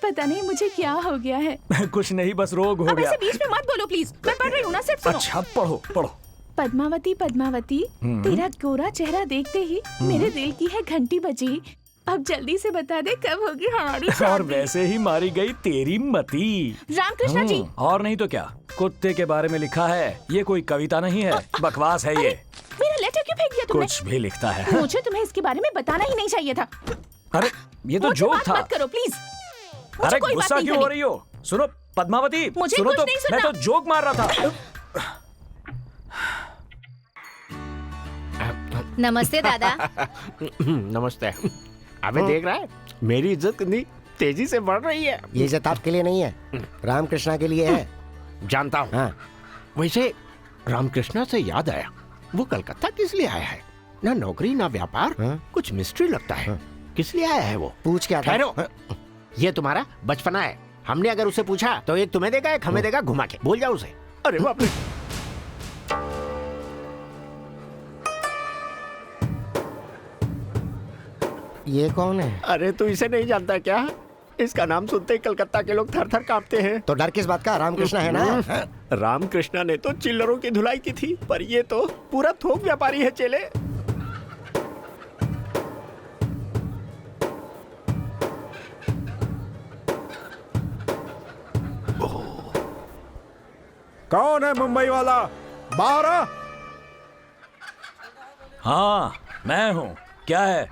पता नहीं मुझे क्या हो गया है। कुछ नहीं, बस रोग हो गया। ऐसे बीच में मत बोलो प्लीज, मैं पढ़ रही हूँ ना, सिर्फ सुनो। अच्छा, पढ़ो पढ़ो। पद्मावती पद्मावती, तेरा गोरा चेहरा देखते ही मेरे दिल की है घंटी बजी। अब जल्दी से बता दे कब होगी हमारी शादी। और वैसे ही मारी गई तेरी मती। रामकृष्ण जी। और नहीं तो क्या, कुत्ते के बारे में लिखा है। ये कोई कविता नहीं है, बकवास है ये। मेरा लेटर क्यों फेंक दिया तुमने? कुछ भी लिखता है। मुझे तुम्हें इसके बारे में बताना ही नहीं चाहिए था। अरे ये तो जोक था। मत करो प्लीज। अरे गुस्सा क्यों हो रही हो? सुनो पद्मावती, मुझे सुनो कुछ तो, नहीं सुनना। मैं तो जोक मार रहा था। नमस्ते दादा। नमस्ते। अबे देख रहा है, मेरी इज्जत कितनी तेजी से बढ़ रही है। ये इज्जत आपके लिए नहीं है, रामकृष्णा के लिए है। जानता हूँ। हाँ। वैसे रामकृष्णा से याद आया, वो कलकत्ता किस लिए आया है? ना नौकरी ना व्यापार। कुछ मिस्ट्री लगता है। किस लिए आया है वो? पूछ क्या था? ठहरो, ये तुम्हारा बचपना है। हमने अगर उसे पूछा तो एक तुम्हें देगा, एक हमें देगा घुमा के। बोल जाओ उसे। अरे बाप रे। ये कौन है? अरे तू इसे नहीं जानता क्या? इसका नाम सुनते ही कलकत्ता के लोग थर थर कांपते हैं। तो डर किस बात का? रामकृष्णा है ना? रामकृष्णा ने तो चिल्लरों की धुलाई की थी, पर ये तो पूरा थोक व्यापारी है चेले। कौन है मुंबई वाला? बाहर आ। हाँ, मैं हूँ। क्या है?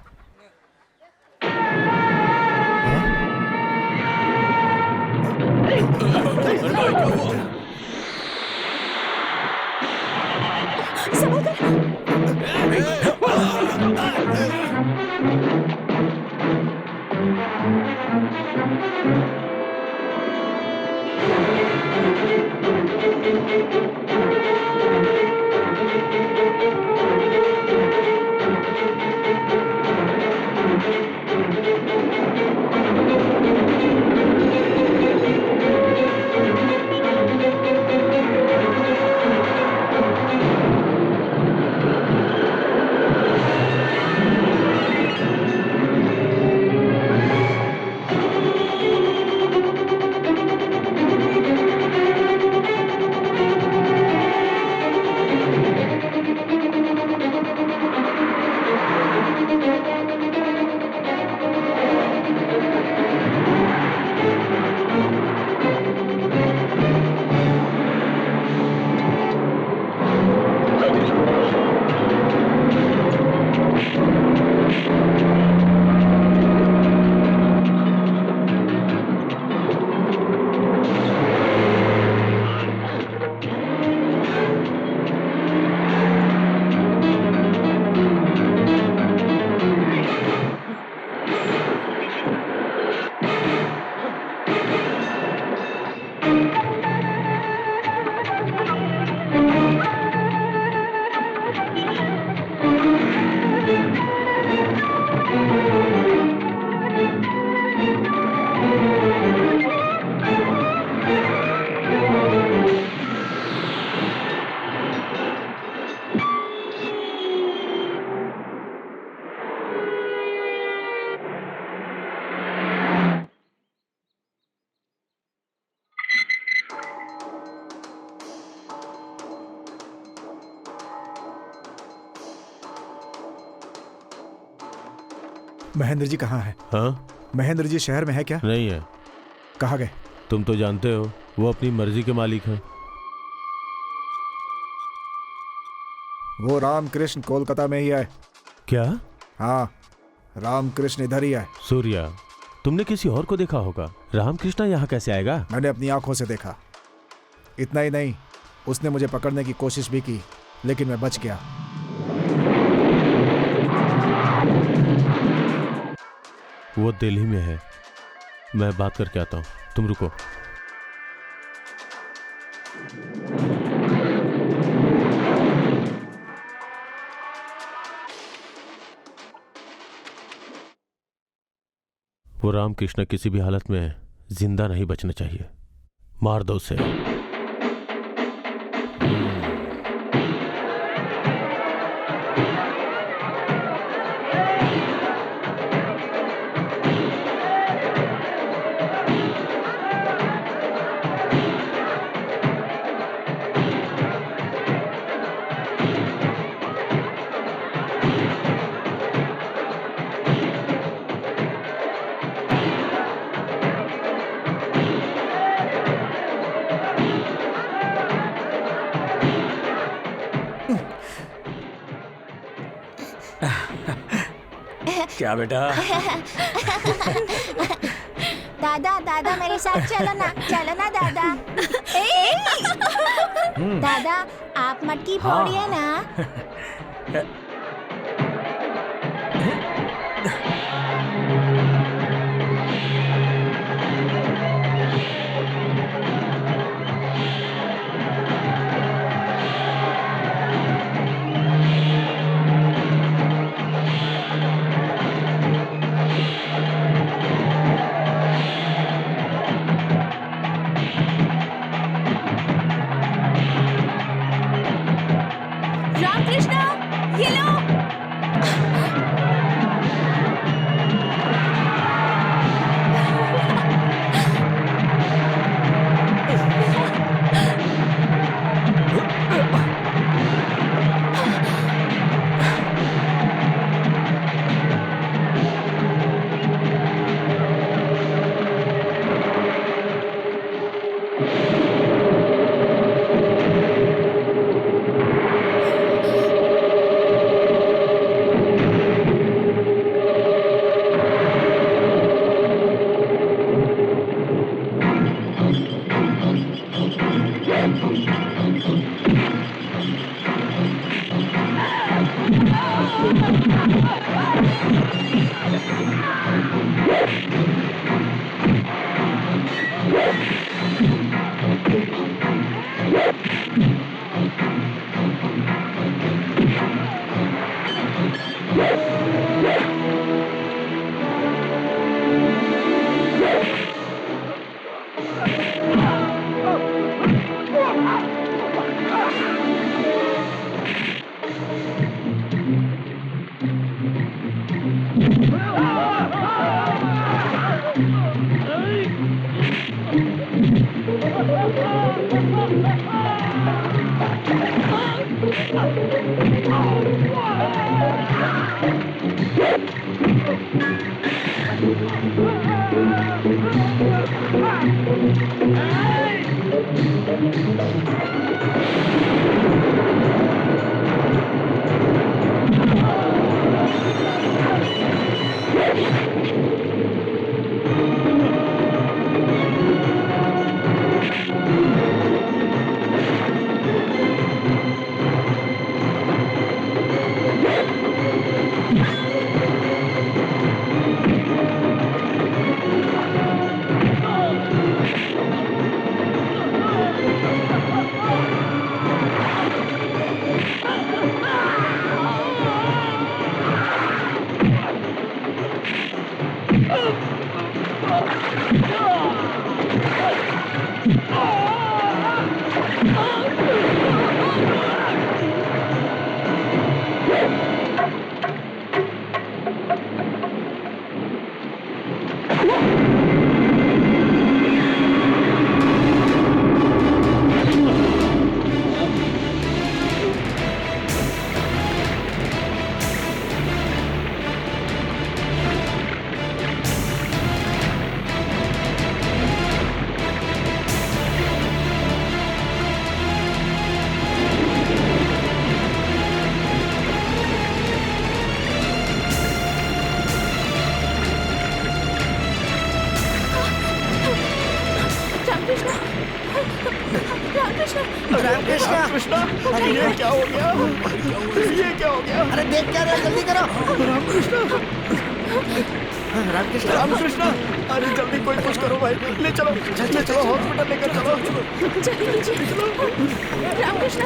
महेंद्र जी कहाँ है? हाँ? महेंद्र जी शहर में है क्या? नहीं है। कहाँ गए? तुम तो जानते हो वो अपनी मर्जी के मालिक हैं। वो रामकृष्ण कोलकाता में ही है। क्या? हाँ, रामकृष्ण इधर ही है। सूर्या, तुमने किसी और को देखा होगा। रामकृष्ण यहाँ कैसे आएगा? मैंने अपनी आंखों से देखा। इतना ही नहीं, उसने मुझे पकड़ने की कोशिश भी की, लेकिन मैं बच गया। वो दिल्ली में है। मैं बात करके आता हूँ, तुम रुको। वो रामकृष्ण किसी भी हालत में जिंदा नहीं बचना चाहिए। मार दो उसे। क्या बेटा? दादा दादा मेरे साथ चलो ना दादा। दादा आप मटकी फोड़िए ना। रामकृष्ण, ये लो। रामकृष्ण ये क्या हो गया? ये क्या हो गया? अरे देख क्या रहे, जल्दी करो। रामकृष्ण रामकृष्ण, अरे जल्दी कोई कुछ करो भाई, ले चलो हॉस्पिटल लेकर चलो। रामकृष्ण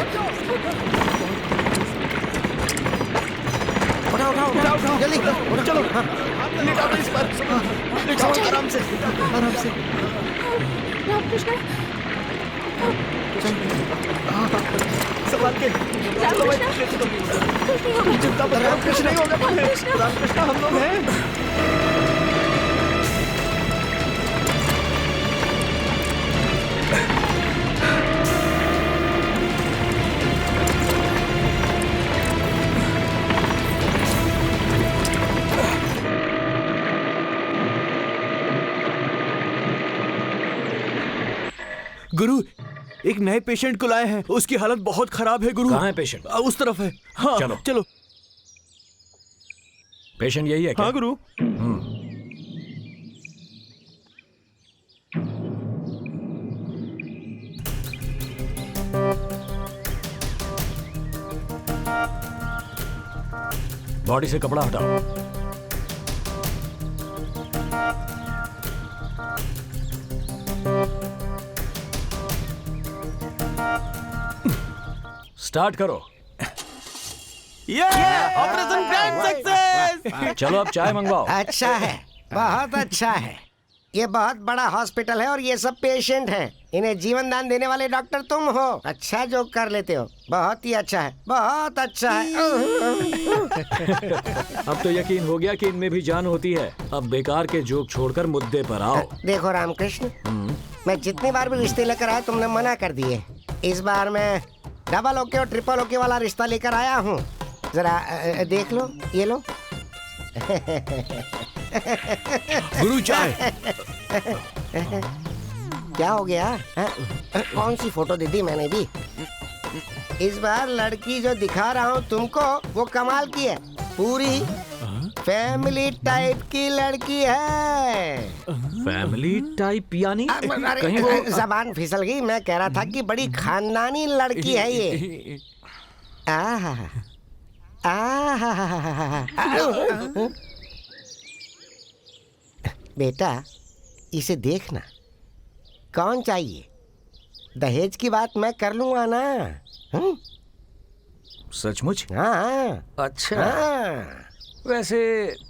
उठाओ जल्दी चलो लिटाओ इस पर, लिटाओ आराम से। रामकृष्ण संभाल के चलो भाई, चिंता मत करो, कुछ नहीं होगा। रामकृष्ण हम लोग हैं। गुरु, एक नए पेशेंट को लाए हैं, उसकी हालत बहुत खराब है गुरु। कहाँ है पेशेंट? उस तरफ है। हाँ, चलो। चलो। पेशेंट यही है क्या? हाँ गुरु। बॉडी से कपड़ा हटाओ। स्टार्ट करो। Operation grand success. चलो अब चाय मंगवाओ। अच्छा है, बहुत अच्छा है। ये बहुत बड़ा हॉस्पिटल है और ये सब पेशेंट हैं। इन्हें जीवन दान देने वाले डॉक्टर तुम हो। अच्छा जो कर लेते हो, बहुत ही अच्छा है, बहुत अच्छा है। अब तो यकीन हो गया कि इनमें भी जान होती है। अब बेकार के जोक छोड़कर मुद्दे पर आओ। देखो रामकृष्ण, मैं जितनी बार भी रिश्ते लेकर आया तुमने मना कर दिए। इस बार मैं डबल ओके और ट्रिपल ओके वाला रिश्ता लेकर आया हूँ। जरा देख लो, ये लो। गुरु चाय। क्या हो गया? कौन सी फोटो दे दी मैंने भी? इस बार लड़की जो दिखा रहा हूँ तुमको, वो कमाल की है। पूरी फैमिली टाइप की लड़की है। फैमिली टाइप यानी? कहीं वो जबान फिसल गई। मैं कह रहा था कि बड़ी खानदानी लड़की है ये। आहा, आहा। बेटा इसे देखना, कौन चाहिए? दहेज की बात मैं कर लूंगा ना। सचमुच? हाँ। अच्छा। हाँ। वैसे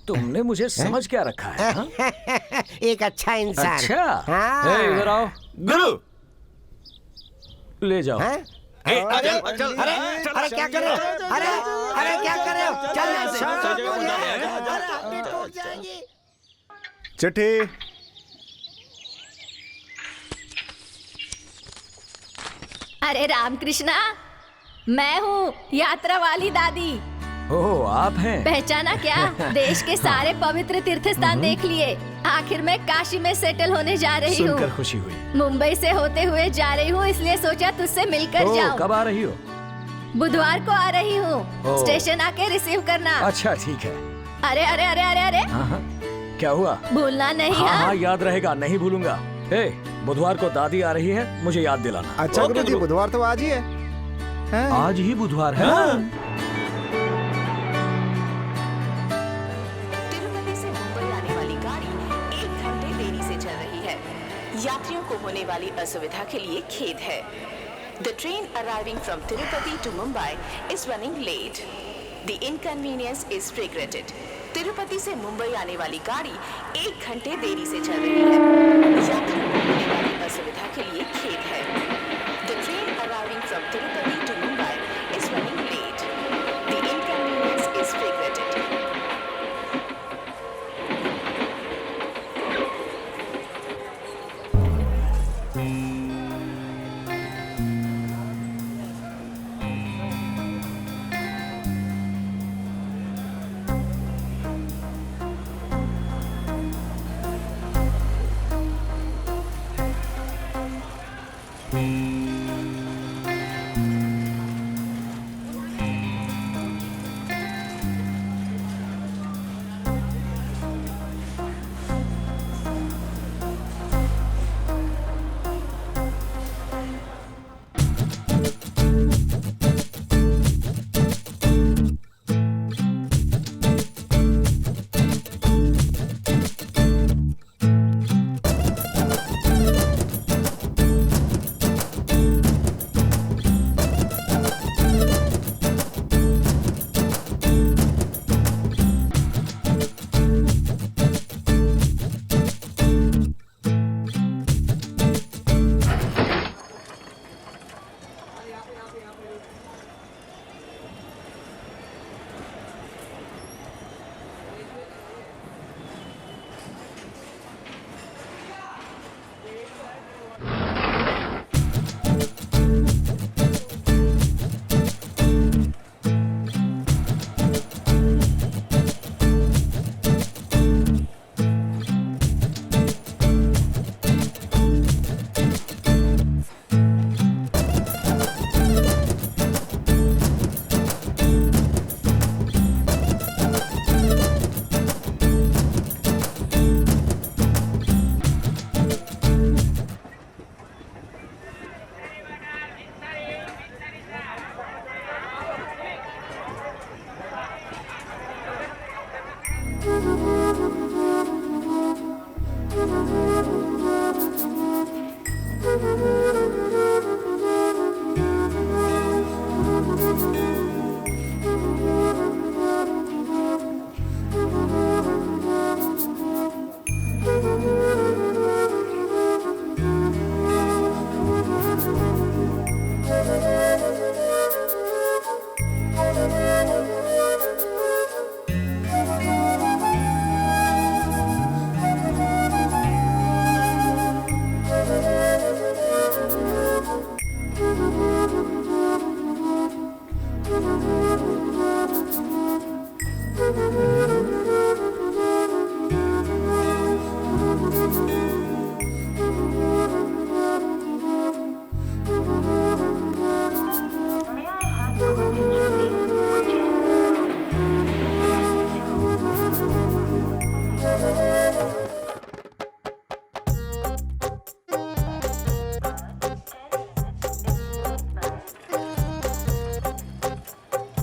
तुमने मुझे समझ क्या रखा है? हाँ? एक अच्छा इंसान। अच्छा। हाँ। इधर आओ गुरु ले जाओ। हाँ? अरे क्या कर रहे हो? अरे क्या कर रहे हो? चल चिट्ठी। अरे रामकृष्णा, मैं हूँ यात्रा वाली दादी। ओह, आप हैं? पहचाना क्या? देश के सारे पवित्र तीर्थ स्थान देख लिए। आखिर मैं काशी में सेटल होने जा रही हूँ। सुनकर खुशी हुई। मुंबई से होते हुए जा रही हूँ, इसलिए सोचा तुझसे मिलकर जाऊँ। कब आ रही हो? बुधवार को आ रही हूँ। स्टेशन आके रिसीव करना। अच्छा ठीक है। अरे अरे अरे अरे अरे, हाँ, क्या हुआ? भूलना नहीं। हाँ, याद रहेगा, नहीं भूलूंगा। बुधवार को दादी आ रही है, मुझे याद दिलाना। अच्छा गुरु जी, बुधवार तो आज ही है। आज ही बुधवार है। तिरुपति से मुंबई आने वाली गाड़ी 1 घंटे देरी से चल रही है। यात्रियों को होने वाली असुविधा के लिए खेद है। The train arriving from Tirupati to Mumbai is running late. The inconvenience is regretted. Tirupati से मुंबई आने वाली गाड़ी 1 घंटे देरी से चल रही है। यात्रियों को होने वाली असुविधा के लिए खेद है। The train arriving from Tirupati to Mumbai is running late. The inconvenience is regretted.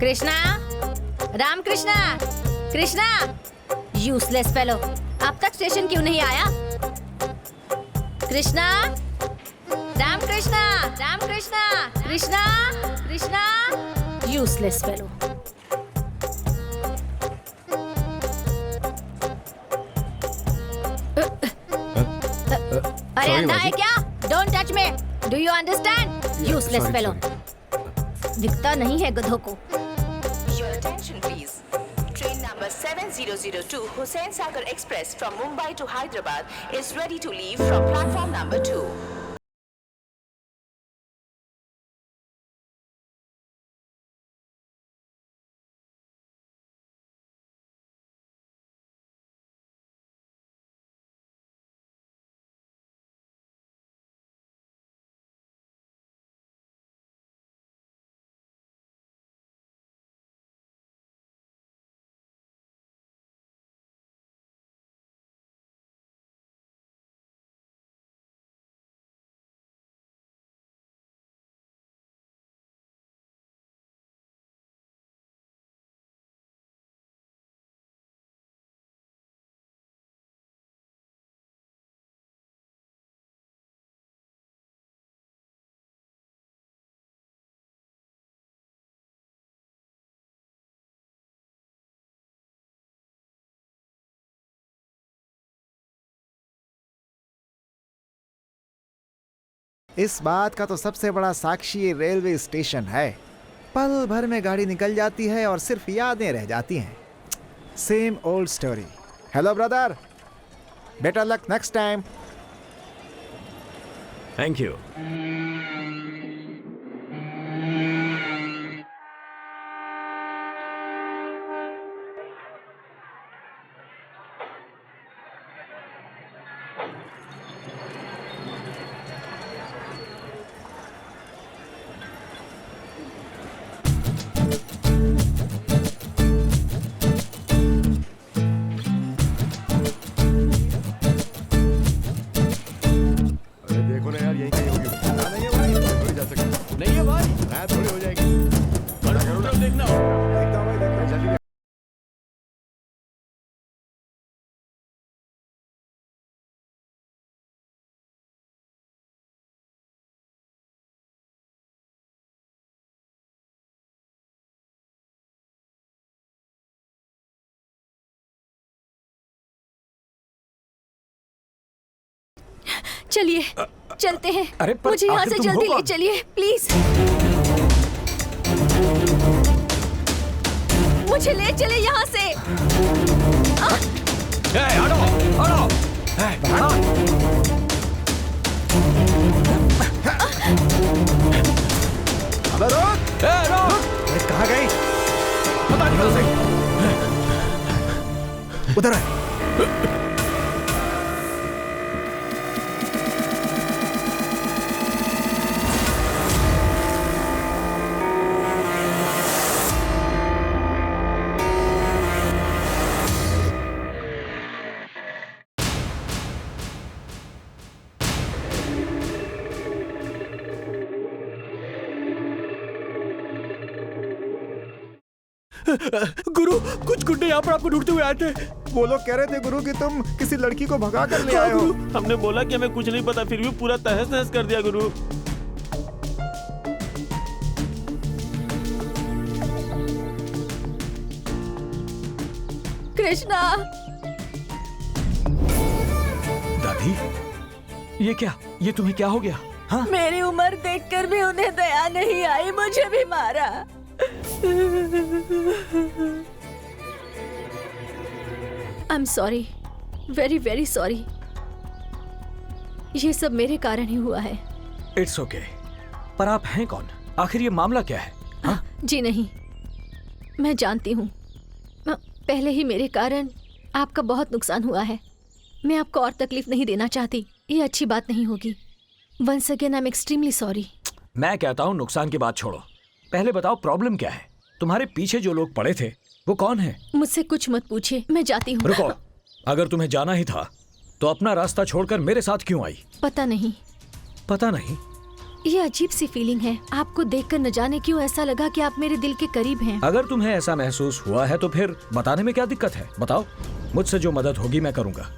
Krishna, Ram Krishna, Krishna, useless fellow, अब तक स्टेशन क्यों नहीं आया? Krishna, Ram Krishna, Ram Krishna, Krishna, Krishna, useless fellow. अरे अंधा है क्या? Don't touch me, do you understand? Useless fellow, दिखता नहीं है गधों को। Your attention please. Train number 7002 Hussain Sagar Express from Mumbai to Hyderabad is ready to leave from platform number 2. इस बात का तो सबसे बड़ा साक्षी रेलवे स्टेशन है। पल भर में गाड़ी निकल जाती है और सिर्फ यादें रह जाती हैं। Same old story. Hello brother, better luck next time. Thank you. चलिए चलते हैं। अरे पर मुझे यहाँ आखिर से तुम जल्दी हो ले कौन? चलिए प्लीज। मुझे ले चले यहाँ से। हटो हटो। अबे रुक! अरे कहाँ गई? पता नहीं कैसे। उधर है। गुरु, कुछ गुंडे यहाँ पर आपको ढूंढते हुए आए थे। वो लोग कह रहे थे गुरु कि तुम किसी लड़की को भगा कर ले आए हो। हमने बोला कि हमें कुछ नहीं पता, फिर भी पूरा तहस नहस कर दिया गुरु। कृष्णा। दादी, ये क्या? ये तुम्हें क्या हो गया? हाँ? मेरी उम्र देखकर भी उन्हें दया नहीं आई, मुझे भी मारा। I'm sorry, very very sorry. ये सब मेरे कारण ही हुआ है। It's okay. पर आप हैं कौन? आखिर ये मामला क्या है? हाँ? जी नहीं, मैं जानती हूँ। पहले ही मेरे कारण आपका बहुत नुकसान हुआ है। मैं आपको और तकलीफ नहीं देना चाहती, ये अच्छी बात नहीं होगी। Once again, I'm extremely sorry. मैं कहता हूँ नुकसान की बात छोड़ो, पहले बताओ प्रॉब्लम क्या है? तुम्हारे पीछे जो लोग पड़े थे वो कौन है? मुझसे कुछ मत पूछिए, मैं जाती हूँ। रुको, अगर तुम्हें जाना ही था तो अपना रास्ता छोड़कर मेरे साथ क्यों आई? पता नहीं। पता नहीं? ये अजीब सी फीलिंग है, आपको देखकर न जाने क्यों ऐसा लगा कि आप मेरे दिल के करीब हैं। अगर तुम्हें ऐसा महसूस हुआ है तो फिर बताने में क्या दिक्कत है? बताओ, मुझसे जो मदद होगी मैं करूँगा।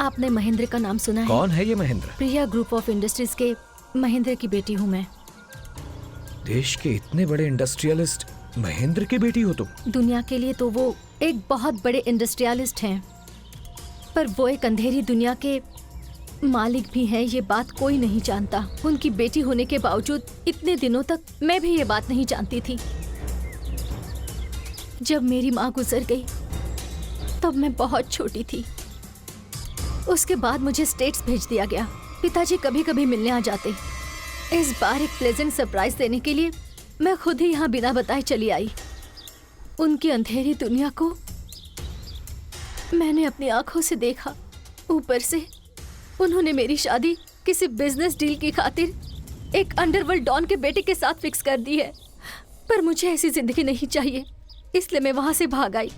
आपने महेंद्र का नाम सुना है? कौन है ये महेंद्र? प्रिया ग्रुप ऑफ इंडस्ट्रीज के महेंद्र की बेटी हूँ मैं। देश के इतने बड़े इंडस्ट्रियलिस्ट महेंद्र की बेटी हो तुम? दुनिया के लिए तो वो एक बहुत बड़े इंडस्ट्रियलिस्ट हैं, पर वो एक अंधेरी दुनिया के मालिक भी हैं, ये बात कोई नहीं जानता। उनकी बेटी होने के बावजूद इतने दिनों तक मैं भी ये बात नहीं जानती थी। जब मेरी माँ गुजर गई तब मैं बहुत छोटी थी। उसके बाद मुझे स्टेट्स भेज दिया गया। पिताजी कभी कभी मिलने आ जाते। इस बार एक प्लेजेंट सरप्राइज देने के लिए मैं खुद ही यहाँ बिना बताए चली आई। उनकी अंधेरी दुनिया को मैंने अपनी आंखों से देखा। ऊपर से उन्होंने मेरी शादी किसी बिजनेस डील की खातिर एक अंडरवर्ल्ड डॉन के बेटे के साथ फिक्स कर दी है। पर मुझे ऐसी जिंदगी नहीं चाहिए, इसलिए मैं वहां से भाग आई।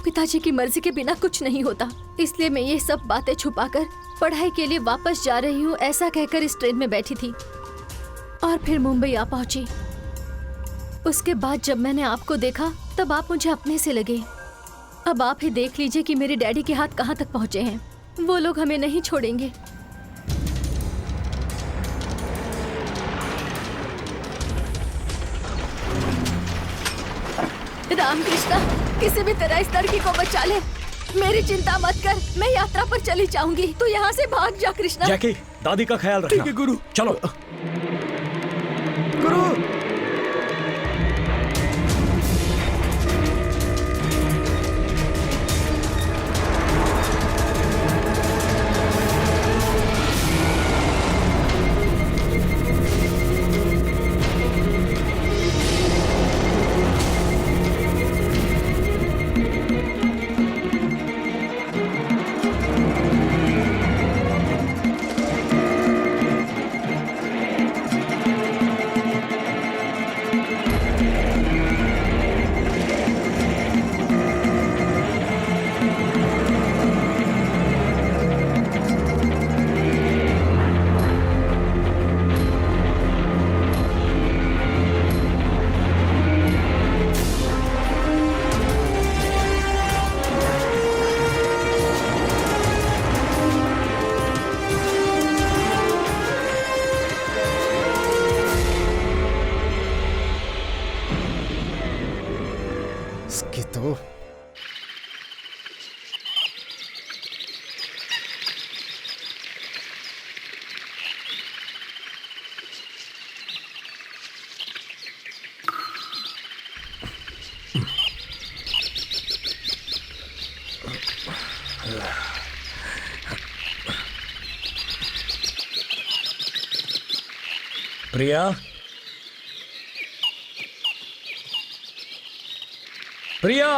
पिताजी की मर्जी के बिना कुछ नहीं होता, इसलिए मैं ये सब बातें छुपाकर पढ़ाई के लिए वापस जा रही हूँ ऐसा कहकर इस ट्रेन में बैठी थी और फिर मुंबई आ पहुंची। उसके बाद जब मैंने आपको देखा तब आप मुझे अपने से लगे। अब आप ही देख लीजिए कि मेरे डैडी के हाथ कहाँ तक पहुँचे हैं। वो लोग हमें नहीं छोड़ेंगे। रामकृष्णा, किसी भी तरह इस लड़की को बचा ले। मेरी चिंता मत कर, मैं यात्रा पर चली जाऊंगी। तू यहाँ से भाग जा कृष्णा। जैकी, दादी का ख्याल रखना। ठीक है गुरु। चलो। गुरु! इसकी तो प्रिया, प्रिया,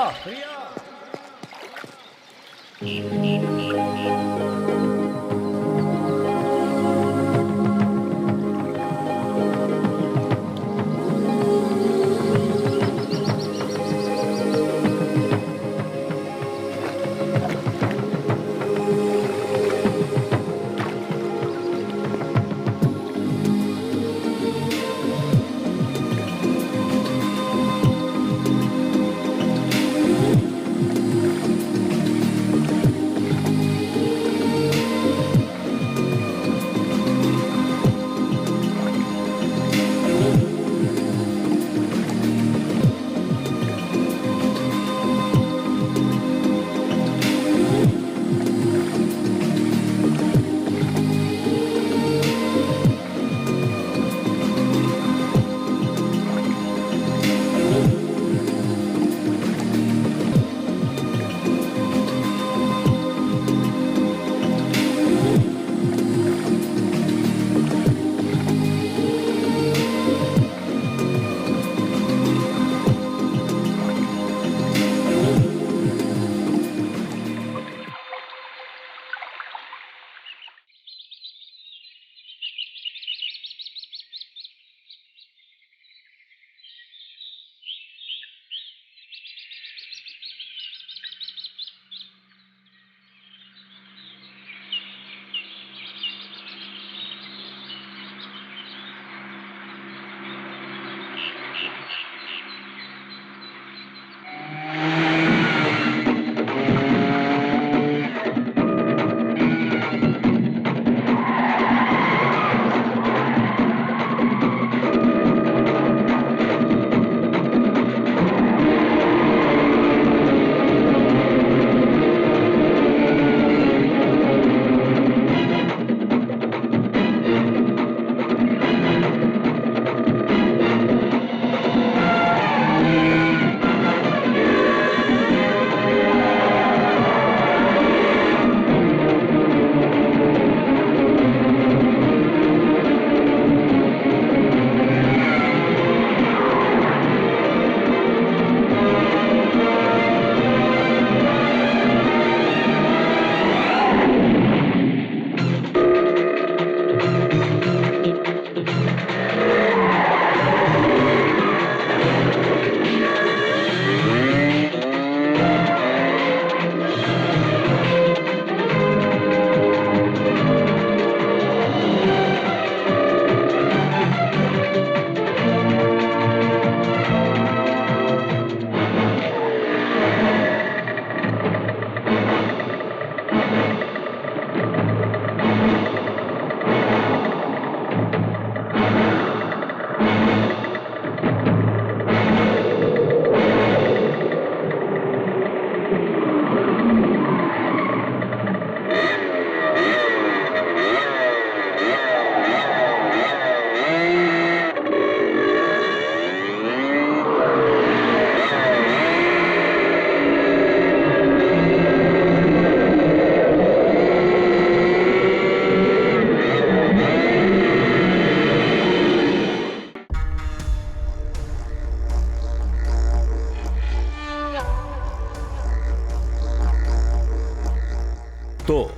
तो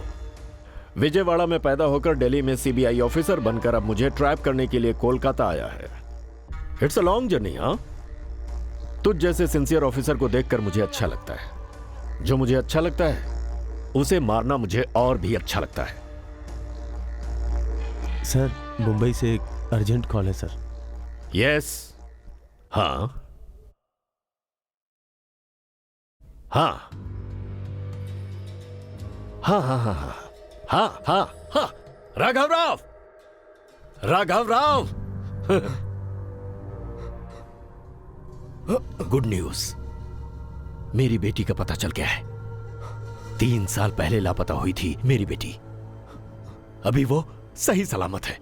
विजयवाड़ा में पैदा होकर दिल्ली में सीबीआई ऑफिसर बनकर अब मुझे ट्रैप करने के लिए कोलकाता आया है। It's a long journey. हाँ, तुझ जैसे सिंसियर ऑफिसर को देखकर मुझे अच्छा लगता है। जो मुझे अच्छा लगता है उसे मारना मुझे और भी अच्छा लगता है। सर, मुंबई से एक अर्जेंट कॉल है सर। यस। हाँ हाँ हाँ हाँ हाँ हाँ हाँ हाँ हाँ राघव राव, राघव राव। गुड न्यूज, मेरी बेटी का पता चल गया है। 3 साल पहले लापता हुई थी मेरी बेटी, अभी वो सही सलामत है।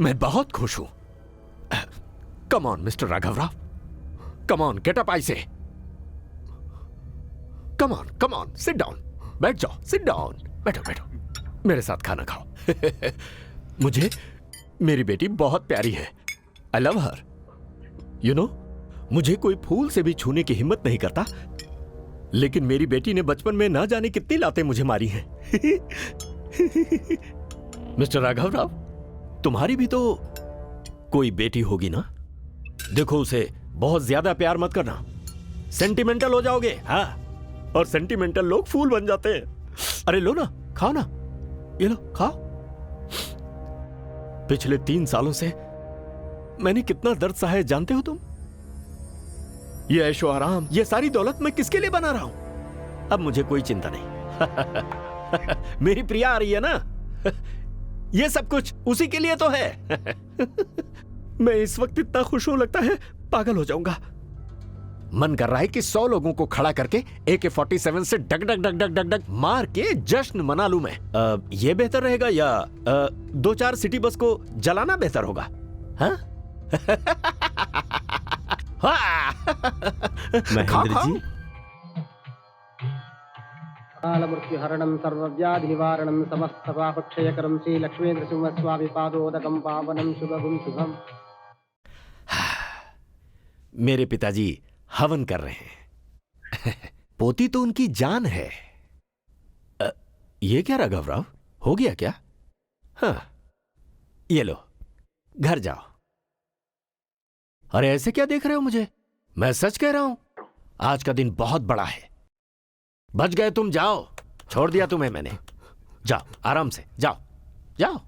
मैं बहुत खुश हूं। Come on mister Raghav Rao, come on, get up I say. Come on, sit down, बैठ जाओ, सिट डाउन, बैठो बैठो, मेरे साथ खाना खाओ। मुझे मेरी बेटी बहुत प्यारी है, I love her. You know, मुझे कोई फूल से भी छूने की हिम्मत नहीं करता, लेकिन मेरी बेटी ने बचपन में ना जाने कितनी लातें मुझे मारी हैं। मिस्टर राघव राव, तुम्हारी भी तो कोई बेटी होगी ना? देखो, उसे बहुत ज्यादा प्यार मत करना, सेंटिमेंटल हो जाओगे। हाँ, और सेंटिमेंटल लोग फूल बन जाते हैं। अरे लो ना, खाओ ना, ये लो खाओ। पिछले 3 सालों से मैंने कितना दर्द सहा है जानते हो तुम? ये ऐशो आराम, ये सारी दौलत मैं किसके लिए बना रहा हूं? अब मुझे कोई चिंता नहीं। मेरी प्रिया आ रही है ना, ये सब कुछ उसी के लिए तो है। मैं इस वक्त इतना खुश हूं, लगता है पागल हो जाऊंगा। मन कर रहा है कि 100 लोगों को खड़ा करके AK-47 से डग डग डग डग डग डग मार के जश्न मना लूं मैं। ये बेहतर रहेगा या 2-4 सिटी बस को जलाना बेहतर होगा? हाँ? महेंद्र जी, कालमृत्युहरणं सर्वव्याधिनिवारणं समस्तपापक्षयकरं श्री लक्ष्मीनृसिंहस्वामी पादोदकं पावनं शुभगुं शुभम्। मेरे पिताजी हवन कर रहे हैं। पोती तो उनकी जान है। ये क्या राघव राव, हो गया क्या? हाँ, ये लो, घर जाओ। अरे ऐसे क्या देख रहे हो मुझे? मैं सच कह रहा हूं, आज का दिन बहुत बड़ा है। बच गए तुम, जाओ, छोड़ दिया तुम्हें मैंने। जाओ, आराम से जाओ, जाओ।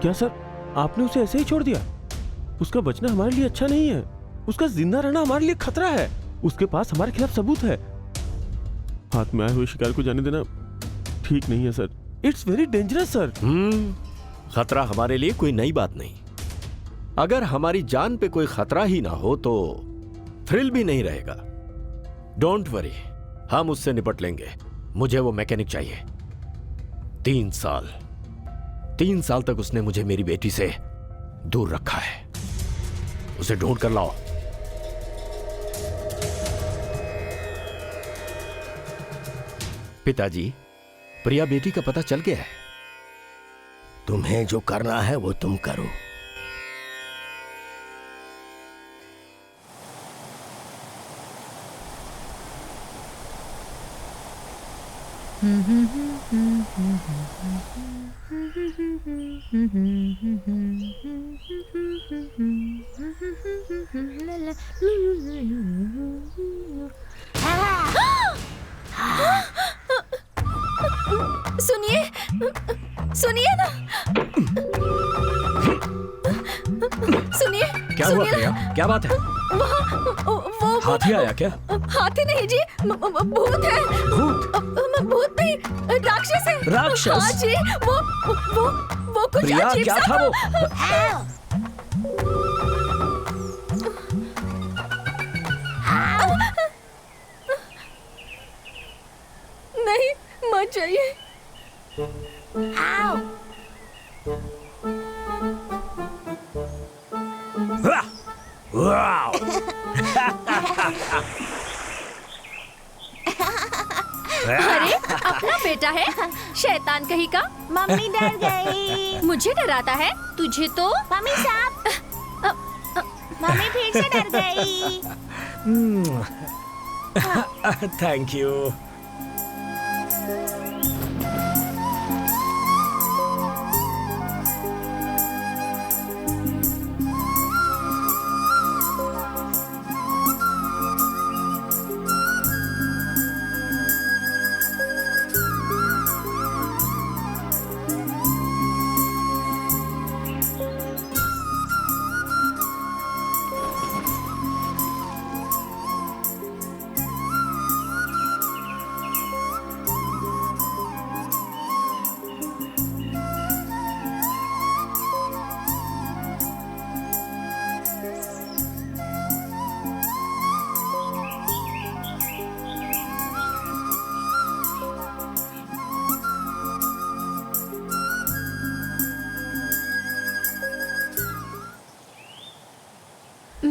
क्या सर, आपने उसे ऐसे ही छोड़ दिया? उसका बचना हमारे लिए अच्छा नहीं है। उसका जिंदा रहना हमारे लिए खतरा है। उसके पास हमारे खिलाफ सबूत है। हाथ में आए हुए शिकार को जाने देना ठीक नहीं है sir. It's very dangerous sir. खतरा हमारे लिए कोई नई बात नहीं। अगर हमारी जान पे कोई खतरा ही ना हो तो थ्रिल भी नहीं रहेगा। डोंट वरी, हम उससे निपट लेंगे। मुझे वो मैकेनिक चाहिए। 3 साल तक उसने मुझे मेरी बेटी से दूर रखा है। उसे ढूंढ कर लाओ। पिताजी, प्रिया बेटी का पता चल गया है। तुम्हें जो करना है वो तुम करो। सुनिए, सुनिए ना, सुनिए। क्या हुआ प्रिया? क्या बात है? वो हाथी आया क्या? हाथी नहीं जी, भूत है। भूत नहीं, राक्षस है। राक्षस? हाँ जी, वो कुछ प्रिया, अजीब क्या सा था वो? नहीं, मत जाइए। अरे, अपना बेटा है, शैतान कहीं का। मम्मी डर गई। मुझे डराता है, तुझे तो। मम्मी साहब, मम्मी फिर से डर गई। Thank you.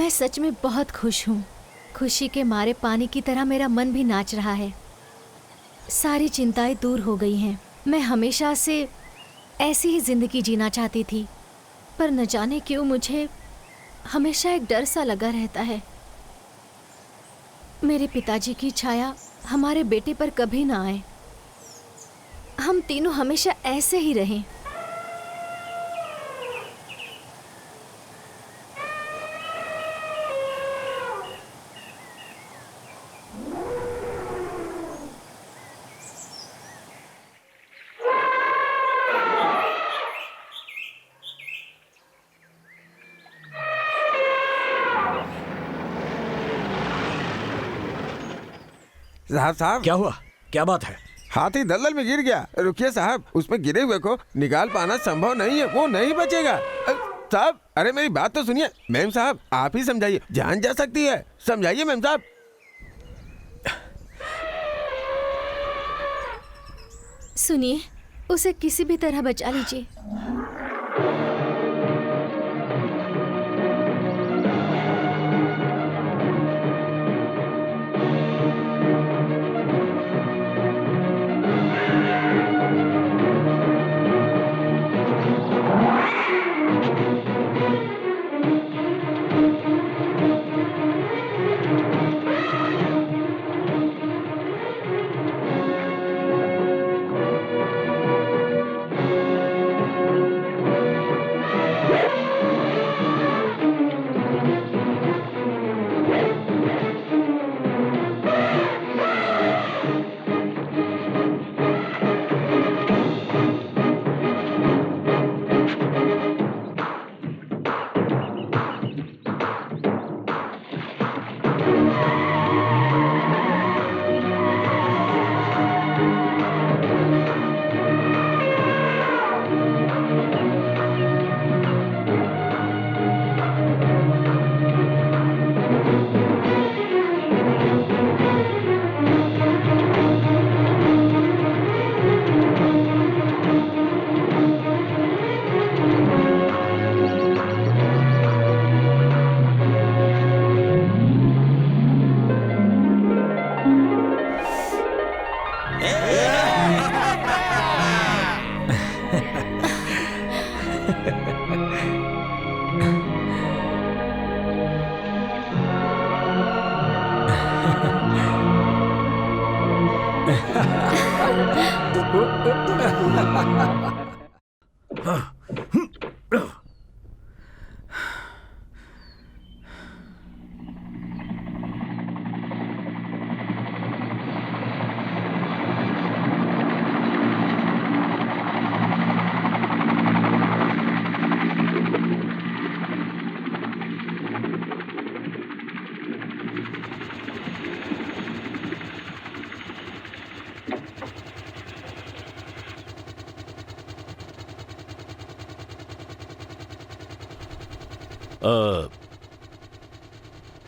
मैं सच में बहुत खुश हूँ। खुशी के मारे पानी की तरह मेरा मन भी नाच रहा है। सारी चिंताएं दूर हो गई हैं। मैं हमेशा से ऐसी ही जिंदगी जीना चाहती थी, पर न जाने क्यों मुझे हमेशा एक डर सा लगा रहता है। मेरे पिताजी की छाया हमारे बेटे पर कभी ना आए। हम तीनों हमेशा ऐसे ही रहें। साहब क्या हुआ? क्या बात है? हाथी दलदल में गिर गया। रुकिए साहब, उसमें गिरे हुए को निकाल पाना संभव नहीं है, वो नहीं बचेगा। साहब, अरे मेरी बात तो सुनिए। मैम साहब, आप ही समझाइए, जान जा सकती है। समझाइए मैम साहब। सुनिए, उसे किसी भी तरह बचा लीजिए।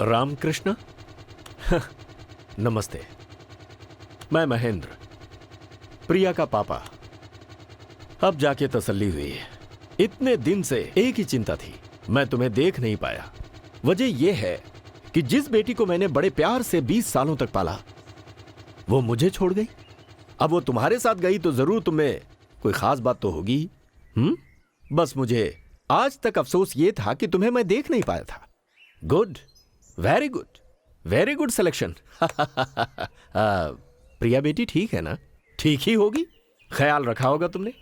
रामकृष्ण। नमस्ते, मैं महेंद्र, प्रिया का पापा। अब जाके तसल्ली हुई। इतने दिन से एक ही चिंता थी, मैं तुम्हें देख नहीं पाया। वजह यह है कि जिस बेटी को मैंने बड़े प्यार से 20 सालों तक पाला, वो मुझे छोड़ गई। अब वो तुम्हारे साथ गई तो जरूर तुम्हें कोई खास बात तो होगी। बस मुझे आज तक अफसोस ये था कि तुम्हें मैं देख नहीं पाया था। Good, very good, very good selection. Priya बेटी ठीक है ना? ठीक ही होगी, ख्याल रखा होगा तुमने।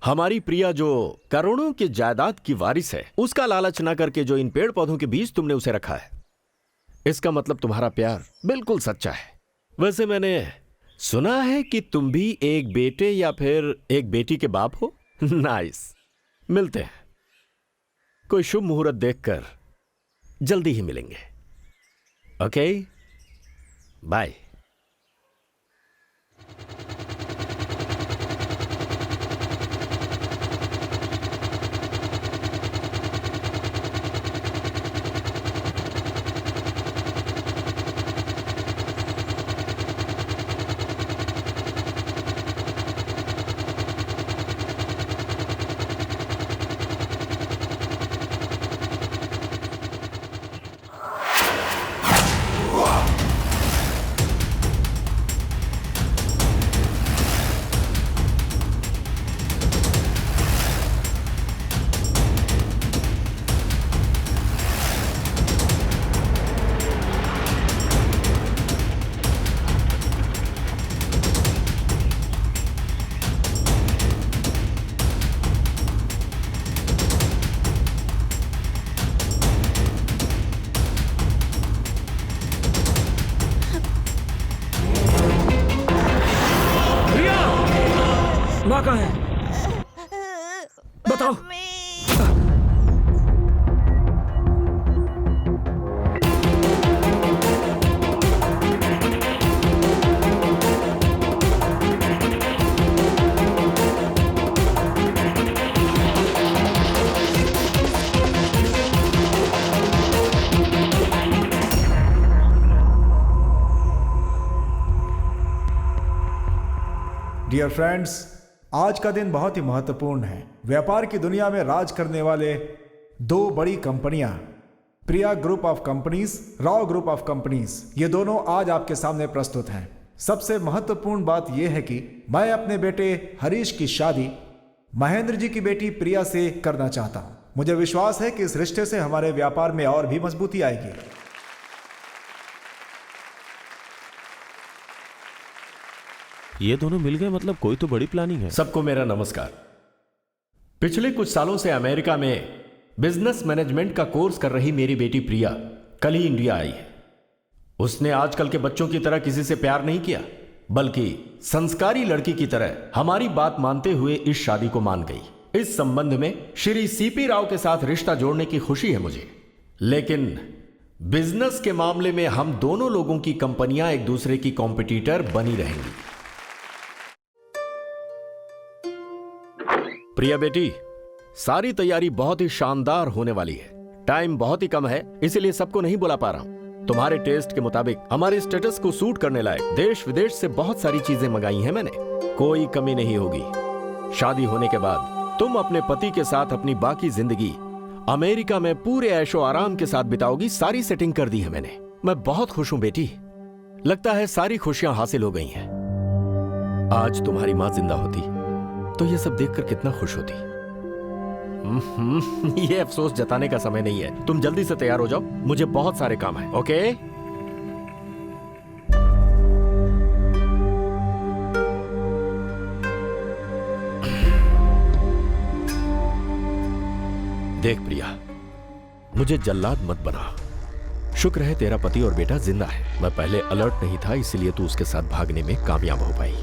हमारी प्रिया जो करोड़ों की जायदाद की वारिस है, उसका लालच ना करके जो इन पेड़ पौधों के बीच तुमने उसे रखा है, इसका मतलब तुम्हारा प्यार बिल्कुल सच्चा है। वैसे मैंने सुना है कि तुम भी एक बेटे या फिर एक बेटी के बाप हो। नाइस, मिलते हैं। कोई शुभ मुहूर्त देखकर जल्दी ही मिलेंगे। Okay, bye. बताओ। डियर फ्रेंड्स, आज का दिन बहुत ही महत्वपूर्ण है। व्यापार की दुनिया में राज करने वाले दो बड़ी कंपनियां, Priya group of companies, Rao group of companies, ये दोनों आज आपके सामने प्रस्तुत हैं। सबसे महत्वपूर्ण बात यह है कि मैं अपने बेटे हरीश की शादी महेंद्र जी की बेटी प्रिया से करना चाहता हूं। मुझे विश्वास है कि इस रिश्ते से हमारे व्यापार में और भी मजबूती आएगी। ये दोनों मिल गए, मतलब कोई तो बड़ी प्लानिंग है। सबको मेरा नमस्कार। पिछले कुछ सालों से अमेरिका में बिजनेस मैनेजमेंट का कोर्स कर रही मेरी बेटी प्रिया कल ही इंडिया आई है। उसने आजकल के बच्चों की तरह किसी से प्यार नहीं किया, बल्कि संस्कारी लड़की की तरह हमारी बात मानते हुए इस शादी को मान गई। इस संबंध में श्री सीपी राव के साथ रिश्ता जोड़ने की खुशी है मुझे, लेकिन बिजनेस के मामले में हम दोनों लोगों की कंपनियां एक दूसरे की कॉम्पिटिटर बनी रहेंगी। प्रिया बेटी, सारी तैयारी बहुत ही शानदार होने वाली है। टाइम बहुत ही कम है, इसीलिए सबको नहीं बुला पा रहा हूं। तुम्हारे टेस्ट के मुताबिक हमारे स्टेटस को सूट करने लायक देश विदेश से बहुत सारी चीजें मंगाई हैं मैंने। कोई कमी नहीं होगी। शादी होने के बाद तुम अपने पति के साथ अपनी बाकी जिंदगी अमेरिका में पूरे ऐशो आराम के साथ बिताओगी। सारी सेटिंग कर दी है मैंने। मैं बहुत खुश हूं बेटी। लगता है सारी खुशियां हासिल हो गई हैं। आज तुम्हारी मां जिंदा होती तो ये सब देखकर कितना खुश होती। ये अफसोस जताने का समय नहीं है। तुम जल्दी से तैयार हो जाओ, मुझे बहुत सारे काम है। ओके? देख प्रिया, मुझे जल्लाद मत बना। शुक्र है तेरा पति और बेटा जिंदा है। मैं पहले अलर्ट नहीं था, इसलिए तू उसके साथ भागने में कामयाब हो पाई।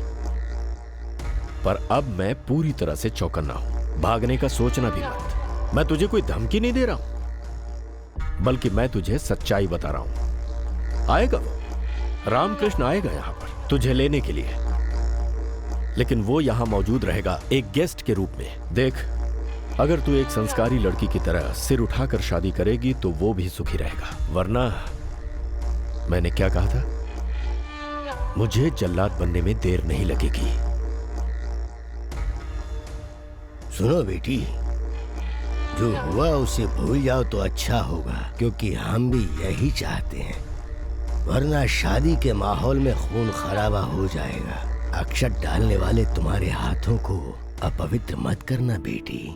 पर अब मैं पूरी तरह से चौकन्ना हूं। भागने का सोचना भी मत। मैं तुझे कोई धमकी नहीं दे रहा हूं, बल्कि मैं तुझे सच्चाई बता रहा हूं। आएगा वो, रामकृष्ण आएगा यहां पर तुझे लेने के लिए, लेकिन वो यहां मौजूद रहेगा एक गेस्ट के रूप में। देख, अगर तू एक संस्कारी लड़की की तरह सिर उठाकर शादी करेगी तो वो भी सुखी रहेगा, वरना मैंने क्या कहा था, मुझे जल्लाद बनने में देर नहीं लगेगी। सुनो बेटी, जो हुआ उसे भूल जाओ तो अच्छा होगा, क्योंकि हम भी यही चाहते हैं, वरना शादी के माहौल में खून खराबा हो जाएगा। अक्षत डालने वाले तुम्हारे हाथों को अपवित्र मत करना बेटी।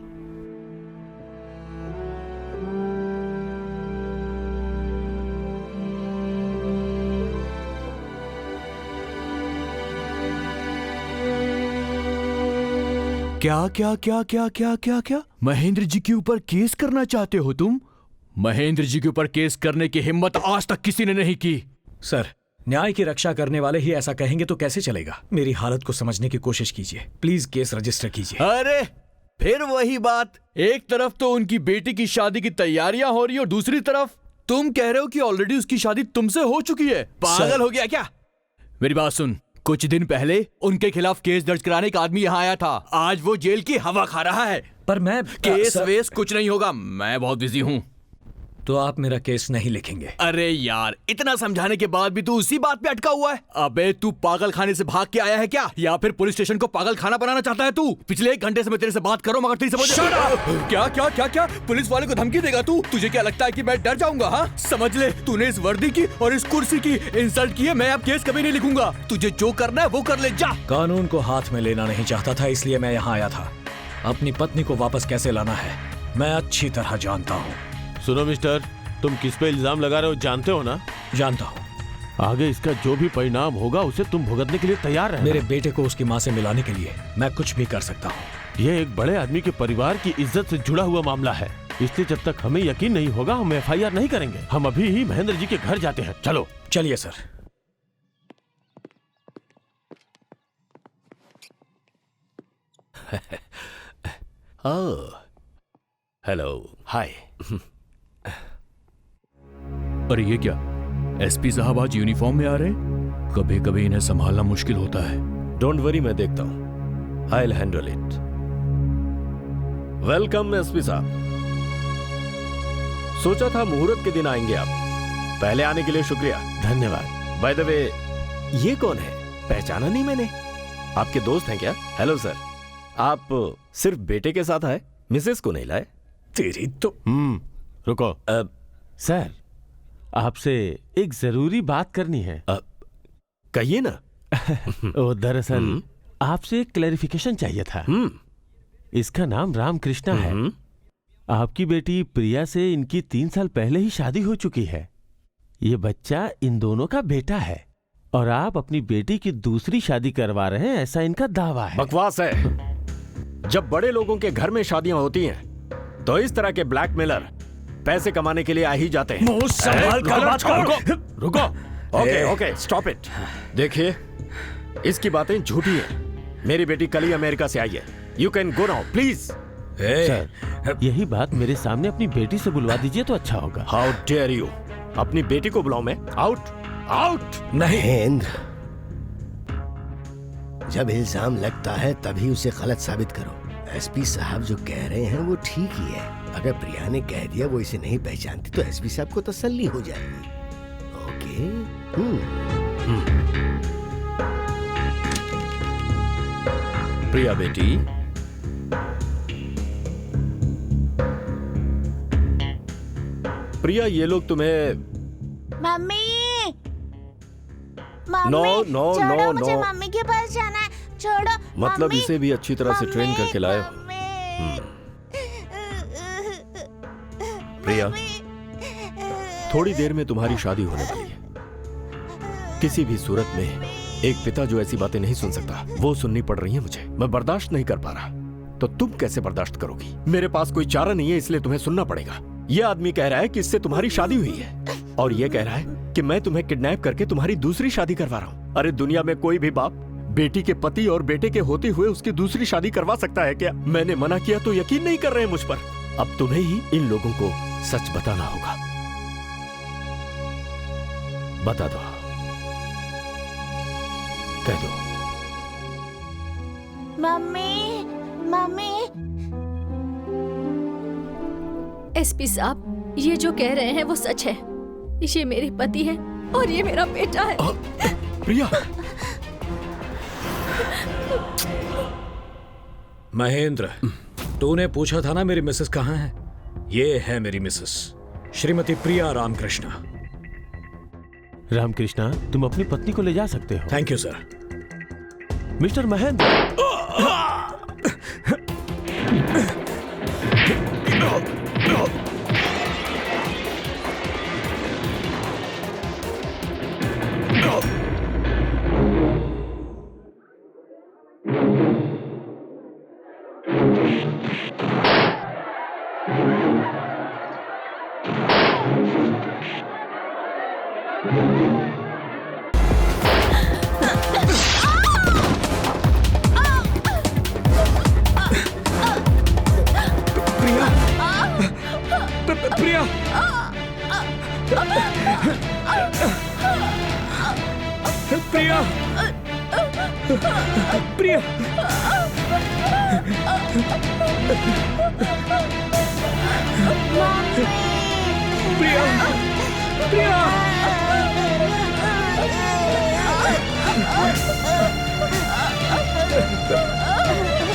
क्या क्या क्या क्या क्या क्या क्या महेंद्र जी के ऊपर केस करना चाहते हो तुम? महेंद्र जी के ऊपर केस करने की हिम्मत आज तक किसी ने नहीं की। सर, न्याय की रक्षा करने वाले ही ऐसा कहेंगे तो कैसे चलेगा? मेरी हालत को समझने की कोशिश कीजिए। प्लीज केस रजिस्टर कीजिए। अरे फिर वही बात। एक तरफ तो उनकी बेटी की शादी की तैयारियां हो रही और दूसरी तरफ तुम कह रहे हो कि ऑलरेडी उसकी शादी तुमसे हो चुकी है। पागल हो गया क्या? मेरी बात सुन, कुछ दिन पहले उनके खिलाफ केस दर्ज कराने का आदमी यहाँ आया था। आज वो जेल की हवा खा रहा है। पर मैं केस वेस कुछ नहीं होगा, मैं बहुत बिजी हूँ। तो आप मेरा केस नहीं लिखेंगे? अरे यार, इतना समझाने के बाद भी तू उसी बात पे अटका हुआ है। अबे तू पागल खाने से भाग के आया है क्या, या फिर पुलिस स्टेशन को पागल खाना बनाना चाहता है तू? पिछले 1 घंटे से मैं तेरे से बात करो मगर तेरी समझ क्या क्या क्या क्या पुलिस वाले को धमकी देगा तू? तुझे क्या लगता है कि मैं डर जाऊंगा? हाँ, समझ ले, तूने इस वर्दी की और इस कुर्सी की इंसल्ट की है। मैं अब केस कभी नहीं लिखूंगा। तुझे जो करना है वो कर ले, जा। कानून को हाथ में लेना नहीं चाहता था, इसलिए मैं यहाँ आया था। अपनी पत्नी को वापस कैसे लाना है मैं अच्छी तरह जानता हूँ। सुनो मिस्टर, तुम किस पे इल्जाम लगा रहे हो जानते हो ना? जानता हूँ। आगे इसका जो भी परिणाम होगा उसे तुम भुगतने के लिए तैयार रहना। मेरे बेटे को उसकी माँ से मिलाने के लिए मैं कुछ भी कर सकता हूँ। यह एक बड़े आदमी के परिवार की इज्जत से जुड़ा हुआ मामला है, इसलिए जब तक हमें यकीन नहीं होगा हम FIR नहीं करेंगे। हम अभी ही महेंद्र जी के घर जाते हैं। चलो। चलिए सर। हेलो, हाय। अरे ये क्या, एसपी साहब आज यूनिफॉर्म में आ रहे हैं? कभी कभी इन्हें संभालना मुश्किल होता है। डोंट वरी, मैं देखता हूं। I will handle it. Welcome SP साहब। सोचा था मुहूर्त के दिन आएंगे आप। पहले आने के लिए शुक्रिया। धन्यवाद। बाय द वे, ये कौन है? पहचाना नहीं मैंने। आपके दोस्त हैं क्या? हेलो सर, आप सिर्फ बेटे के साथ आए, मिसेस को नहीं लाए? तेरी तो रुको। सर, आपसे एक जरूरी बात करनी है। कहिए ना। ओ, दरअसल आपसे एक क्लैरिफिकेशन चाहिए था। इसका नाम रामकृष्णा है। आपकी बेटी प्रिया से इनकी 3 साल पहले ही शादी हो चुकी है। ये बच्चा इन दोनों का बेटा है और आप अपनी बेटी की दूसरी शादी करवा रहे हैं, ऐसा इनका दावा है। बकवास है। जब बड़े लोगों के घर में शादियां होती हैं तो इस तरह के ब्लैकमेलर पैसे कमाने के लिए आ ही जाते हैं। मुंह संभाल कर बात करो। रुको। Okay okay, stop it. देखिए, इसकी बातें झूठी हैं। मेरी बेटी कल ही अमेरिका से आई है। You can go now please. Sir, यही बात मेरे सामने अपनी बेटी से बुलवा दीजिए तो अच्छा होगा। How dare you! अपनी बेटी को बुलाऊं मैं? Out out. नहीं महेंद्र, जब इल्जाम लगता है तभी उसे गलत साबित करो। एसपी साहब जो कह रहे हैं वो ठीक ही है। अगर प्रिया ने कह दिया वो इसे नहीं पहचानती तो एसपी साहब को तसल्ली हो जाएगी। ओके। प्रिया बेटी, प्रिया, ये लोग तुम्हें मम्मी नो नो छोड़ो, नो मुझे नो मम्मी के पास जाना है। छोड़ो। मतलब मम्मी, इसे भी अच्छी तरह से ट्रेन करके लाए हो। प्रिया, थोड़ी देर में तुम्हारी शादी होने वाली है। किसी भी सूरत में एक पिता जो ऐसी बातें नहीं सुन सकता, वो सुननी पड़ रही है मुझे। मैं बर्दाश्त नहीं कर पा रहा, तो तुम कैसे बर्दाश्त करोगी? मेरे पास कोई चारा नहीं है, इसलिए तुम्हें सुनना पड़ेगा। यह आदमी कह रहा है कि इससे तुम्हारी शादी हुई है और यह कह रहा है कि मैं तुम्हें किडनैप करके तुम्हारी दूसरी शादी करवा रहा हूं। अरे दुनिया में कोई भी बाप बेटी के पति और बेटे के होते हुए उसकी दूसरी शादी करवा सकता है क्या? मैंने मना किया तो यकीन नहीं कर रहे हैं मुझ पर। अब तुम्हें ही इन लोगों को सच बताना होगा। बता दो, कह दो। Mummy, mummy. एसपी साहब, ये जो कह रहे हैं वो सच है। ये मेरे पति है और ये मेरा बेटा है। प्रिया! महेंद्र, तूने पूछा था ना मेरी मिसेस कहाँ है? ये है मेरी मिसेस, श्रीमती प्रिया रामकृष्णा। रामकृष्णा, तुम अपनी पत्नी को ले जा सकते हो। Thank you sir. Mister Mahendra. Priya! Priya! Priya! Priya! Priya!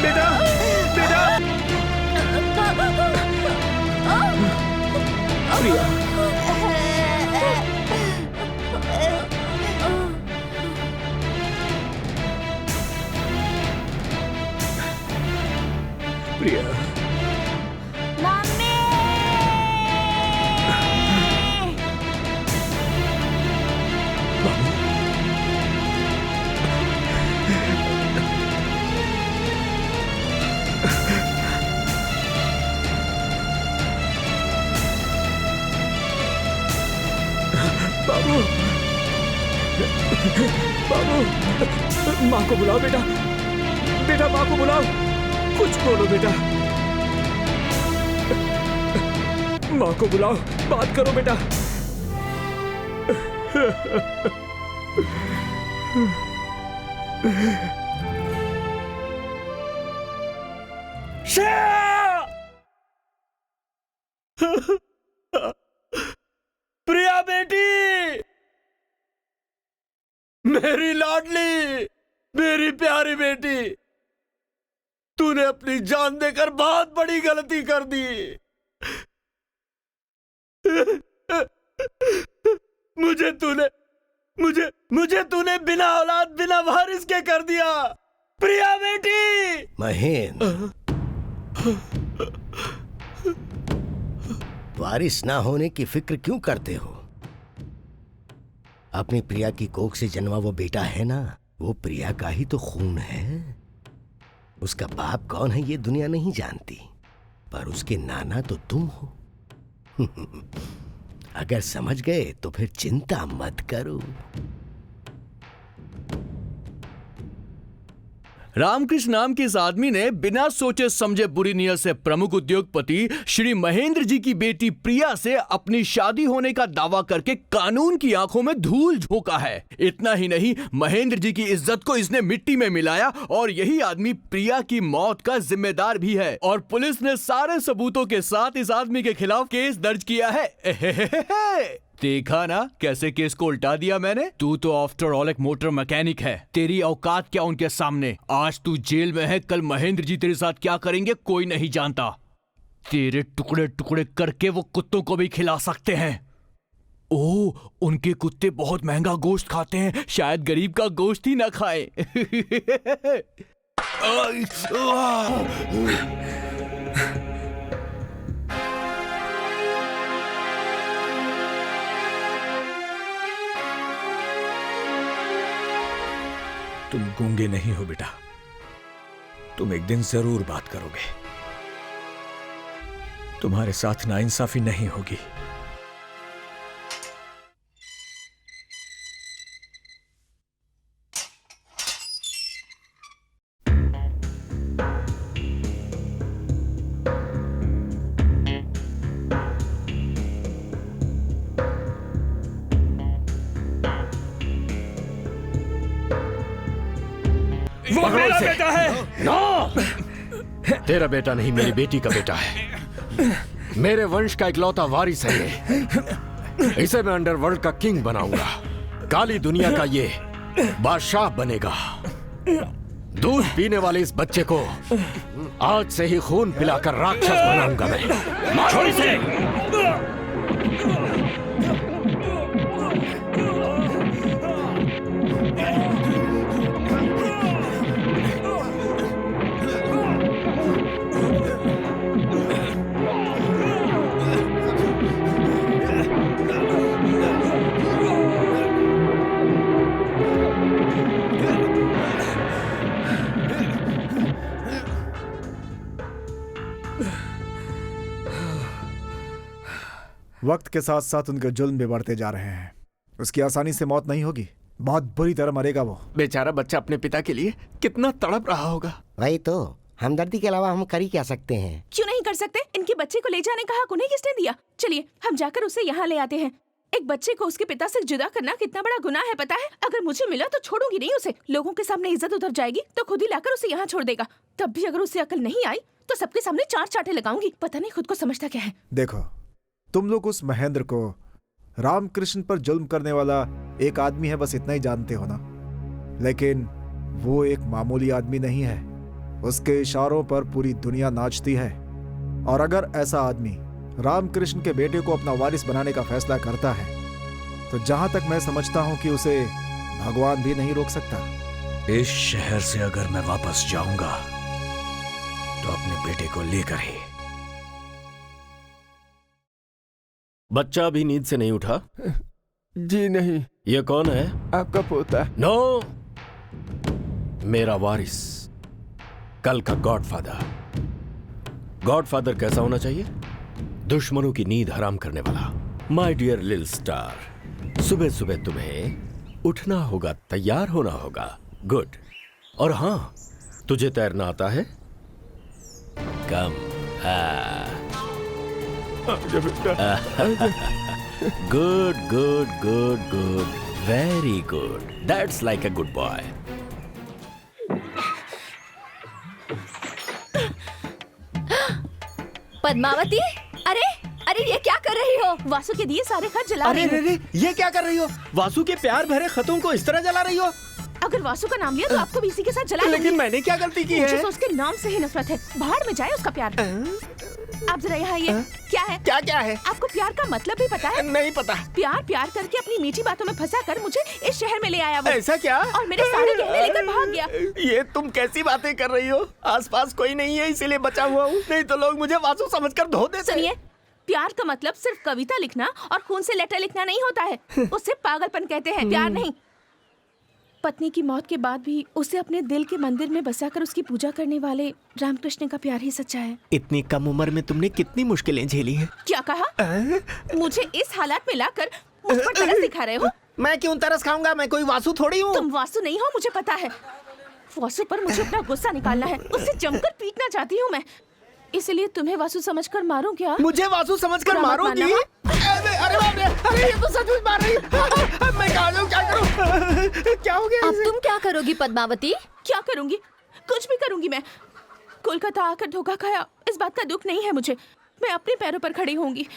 बेटा! बेटा! प्रिया! प्रिया! मम्मी! बाबू! बाबू! माँ को बुलाओ बेटा। बेटा, माँ को बुलाओ। कुछ बोलो बेटा। माँ को बुलाओ, बात करो बेटा। प्रिया बेटी, मेरी लाडली, मेरी प्यारी बेटी, तूने अपनी जान देकर बहुत बड़ी गलती कर दी। मुझे तूने बिना औलाद, बिना वारिस के कर दिया। प्रिया बेटी। महेंद्र, वारिस ना होने की फिक्र क्यों करते हो? अपनी प्रिया की कोख से जन्मा वो बेटा है ना, वो प्रिया का ही तो खून है। उसका बाप कौन है ये दुनिया नहीं जानती, पर उसके नाना तो तुम हो। अगर समझ गए तो फिर चिंता मत करो। रामकृष्ण नाम के इस आदमी ने बिना सोचे समझे बुरी नीयत से प्रमुख उद्योगपति श्री महेंद्र जी की बेटी प्रिया से अपनी शादी होने का दावा करके कानून की आंखों में धूल झोंका है। इतना ही नहीं, महेंद्र जी की इज्जत को इसने मिट्टी में मिलाया और यही आदमी प्रिया की मौत का जिम्मेदार भी है। और पुलिस ने सारे सबूतों के साथ इस आदमी के खिलाफ केस दर्ज किया है। देखा ना कैसे केस को उल्टा दिया मैंने। तू तो आफ्टर ऑल एक मोटर मैकेनिक है, तेरी औकात क्या उनके सामने। आज तू जेल में है, कल महेंद्र जी तेरे साथ क्या करेंगे कोई नहीं जानता। तेरे टुकड़े टुकड़े करके वो कुत्तों को भी खिला सकते हैं। ओह, उनके कुत्ते बहुत महंगा गोश्त खाते हैं, शायद गरीब का गोश्त ही ना खाए। तुम गूंगे नहीं हो बेटा, तुम एक दिन जरूर बात करोगे। तुम्हारे साथ नाइंसाफी नहीं होगी। वो मेरा बेटा है। नो, तेरा बेटा नहीं, मेरी बेटी का बेटा है। मेरे वंश का इकलौता वारिस है ये। इसे मैं अंडरवर्ल्ड का किंग बनाऊंगा। काली दुनिया का ये बादशाह बनेगा। दूध पीने वाले इस बच्चे को आज से ही खून पिलाकर राक्षस बनाऊंगा मैं। मारो इसे। वक्त के साथ साथ उनके जुल्म भी बढ़ते जा रहे हैं। उसकी आसानी से मौत नहीं होगी, बहुत बुरी तरह मरेगा वो। बेचारा बच्चा अपने पिता के लिए कितना तड़प रहा होगा। वही तो, हमदर्दी के अलावा हम कर ही क्या सकते हैं? क्यों नहीं कर सकते? इनके बच्चे को ले जाने का हक उन्हें किसने दिया? चलिए हम जाकर उसे यहाँ ले आते हैं। एक बच्चे को उसके पिता से जुदा करना कितना बड़ा गुनाह है पता है? अगर मुझे मिला तो छोड़ूंगी नहीं उसे। लोगों के सामने इज्जत उतर जाएगी तो खुद ही लाकर उसे यहाँ छोड़ देगा। तब भी अगर उसे अकल नहीं आई तो सबके सामने 4 चांटे लगाऊंगी। पता नहीं खुद को समझता क्या है। देखो, तुम लोग उस महेंद्र को रामकृष्ण पर जुल्म करने वाला एक आदमी है बस इतना ही जानते हो ना, लेकिन वो एक मामूली आदमी नहीं है। उसके इशारों पर पूरी दुनिया नाचती है। और अगर ऐसा आदमी रामकृष्ण के बेटे को अपना वारिस बनाने का फैसला करता है तो जहां तक मैं समझता हूं कि उसे भगवान भी नहीं रोक सकता। इस शहर से अगर मैं वापस जाऊंगा तो अपने बेटे को लेकर ही। बच्चा अभी नींद से नहीं उठा? जी नहीं। ये कौन है? आपका पोता। नो, मेरा वारिस, कल का गॉडफादर। गॉडफादर कैसा होना चाहिए? दुश्मनों की नींद हराम करने वाला। माय डियर लिल स्टार, सुबह सुबह तुम्हें उठना होगा, तैयार होना होगा। गुड। और हां, तुझे तैरना आता है? Come. Good good good good, very good, that's like a good boy. Padmavati, अरे अरे ये क्या कर रही हो? वासु के दिए सारे खत जला अरे रही हूँ। ये क्या कर रही हो? वासु के प्यार भरे खतों को इस तरह जला रही हो? अगर वासु का नाम लिया तो आपको भी इसी के साथ जला दूंगी। लेकिन मैंने क्या गलती की मुझे है? तो उसके नाम से ही नफरत है। बाहर में जाए उसका प्यार। आप जरा यहाँ ये क्या है? क्या क्या है? आपको प्यार का मतलब भी पता है? नहीं पता। प्यार प्यार करके अपनी मीठी बातों में फंसा कर मुझे इस शहर में ले आया वो। ऐसा क्या? और मेरे सारे गहने लेकर भाग गया। ये तुम कैसी बातें कर रही हो? आसपास कोई नहीं है इसीलिए बचा हुआ हूँ, नहीं तो लोग मुझे वासु समझकर धो देते। सुनिए, प्यार का मतलब सिर्फ कविता लिखना और खून से लेटर लिखना नहीं होता है। उसे पागलपन कहते हैं, प्यार नहीं। पत्नी की मौत के बाद भी उसे अपने दिल के मंदिर में बसाकर उसकी पूजा करने वाले रामकृष्ण का प्यार ही सच्चा है। इतनी कम उम्र में तुमने कितनी मुश्किलें झेली हैं? क्या कहा? मुझे इस हालात में लाकर मुझ पर तरस दिखा रहे हो? मैं क्यों तरस खाऊंगा? मैं कोई वासु थोड़ी हूँ। तुम वासु नहीं हो, मुझे पता है। वासु पर मुझे अपना गुस्सा निकालना है, उससे जमकर पीटना चाहती हूँ मैं। इसलिए तुम्हें वासु समझकर मारूं क्या? मुझे वासु समझकर मारोगी? अरे बाप रे! अरे ये तो सचमुच मार रही है। मैं कहाँ जाऊँ, क्या करूँ? क्या हो गया? अब तुम क्या करोगी पद्मावती? क्या करूंगी? कुछ भी करूंगी मैं। कोलकाता आकर धोखा खाया, इस बात का दुख नहीं है मुझे। मैं अपने पैरों पर खड़ी होंगी।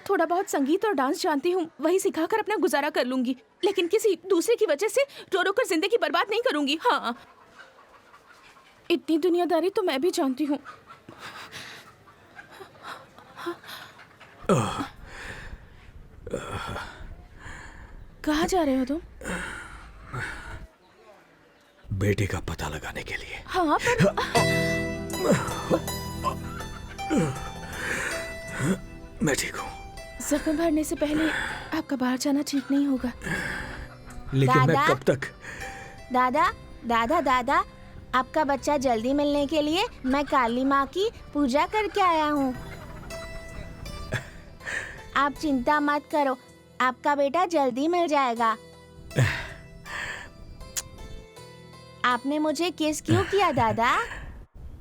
थोड़ा बहुत संगीत और डांस जानती हूँ, वही सिखाकर अपना गुजारा कर लूंगी। लेकिन किसी दूसरे की वजह से रो रो कर जिंदगी बर्बाद नहीं करूंगी। हाँ, इतनी दुनियादारी तो मैं भी जानती हूँ। कहाँ जा रहे हो तुम? बेटे का पता लगाने के लिए। हाँ, पर मैं ठीक हूँ। जख्म भरने से पहले आपका बाहर जाना ठीक नहीं होगा। लेकिन मैं दादा? कब तक? दादा दादा दादा, आपका बच्चा जल्दी मिलने के लिए मैं काली माँ की पूजा करके आया हूँ। आप चिंता मत करो, आपका बेटा जल्दी मिल जाएगा। आपने मुझे किस क्यों किया दादा?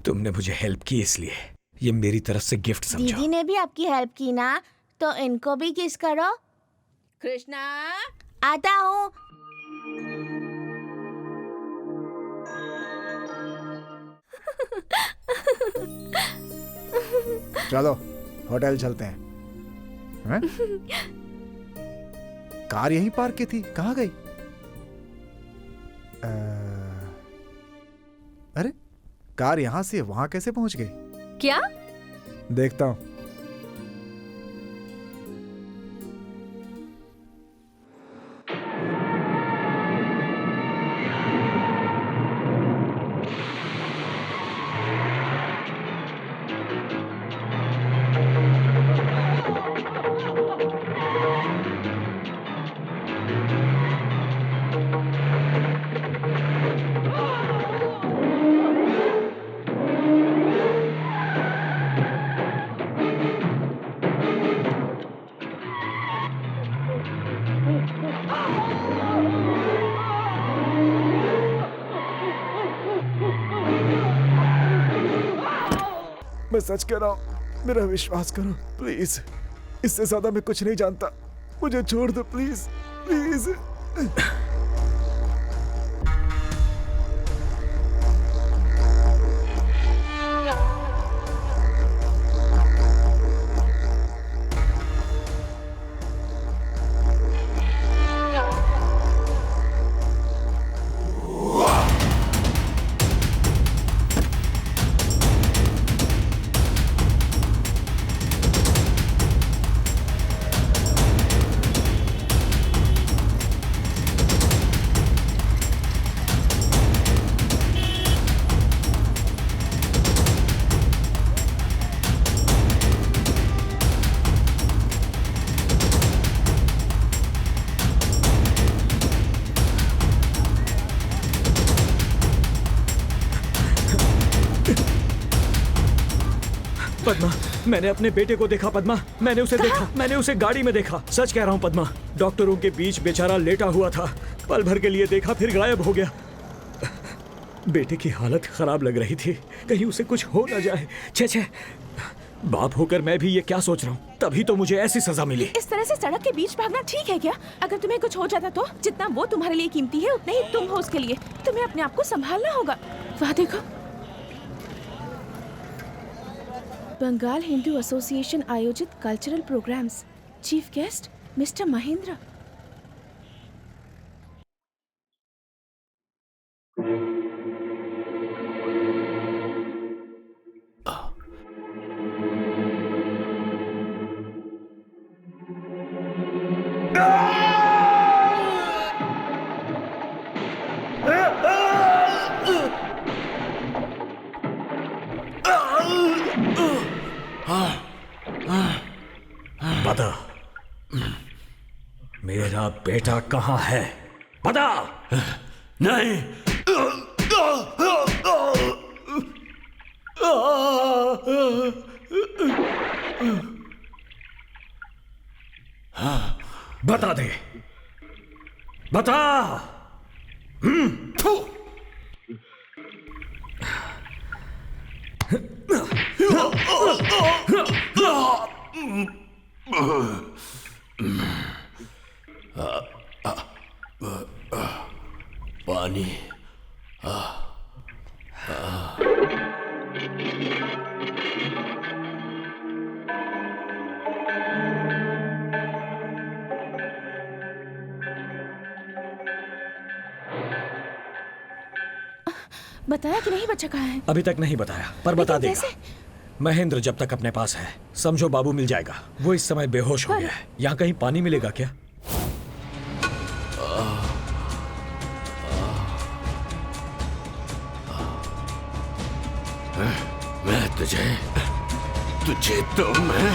तुमने मुझे हेल्प की इसलिए, ये मेरी तरफ से गिफ्ट समझो। दीदी ने भी आपकी हेल्प की ना, तो इनको भी किस करो। कृष्णा, आता हूँ। चलो होटल चलते हैं। कार यहीं पार्क की थी, कहाँ गई? अरे कार यहां से वहां कैसे पहुंच गई? क्या? देखता हूं। मैं सच कह रहा हूं, मेरा विश्वास करो प्लीज। इससे ज्यादा मैं कुछ नहीं जानता, मुझे छोड़ दो प्लीज प्लीज। पद्मा, मैंने अपने बेटे को देखा। पद्मा, मैंने उसे देखा, मैंने उसे गाड़ी में देखा। सच कह रहा हूँ पद्मा, डॉक्टरों के बीच बेचारा लेटा हुआ था। पल भर के लिए देखा, फिर गायब हो गया। बेटे की हालत खराब लग रही थी, कहीं उसे कुछ हो ना जाए। छे छे, बाप होकर मैं भी ये क्या सोच रहा हूँ, तभी तो मुझे ऐसी सजा मिली। इस तरह से सड़क के बीच भागना ठीक है क्या? अगर तुम्हें कुछ हो जाता तो जितना वो तुम्हारे लिए कीमती है उतना ही तुम हो उसके लिए। तुम्हें अपने आप को संभालना होगा। वहाँ देखो, बंगाल हिंदू एसोसिएशन आयोजित cultural programs, chief guest mister Mahendra. बता, मेरा बेटा कहाँ है? बता। नहीं। बता दे, बता। थू। पानी। बताया कि नहीं बच्चा कहाँ है? अभी तक नहीं बताया, पर बता लेकिन देगा। कैसे? महेंद्र जब तक अपने पास है, समझो बाबू मिल जाएगा। वो इस समय बेहोश हो गया है। यहाँ कहीं पानी मिलेगा क्या? मैं तुझे तो मैं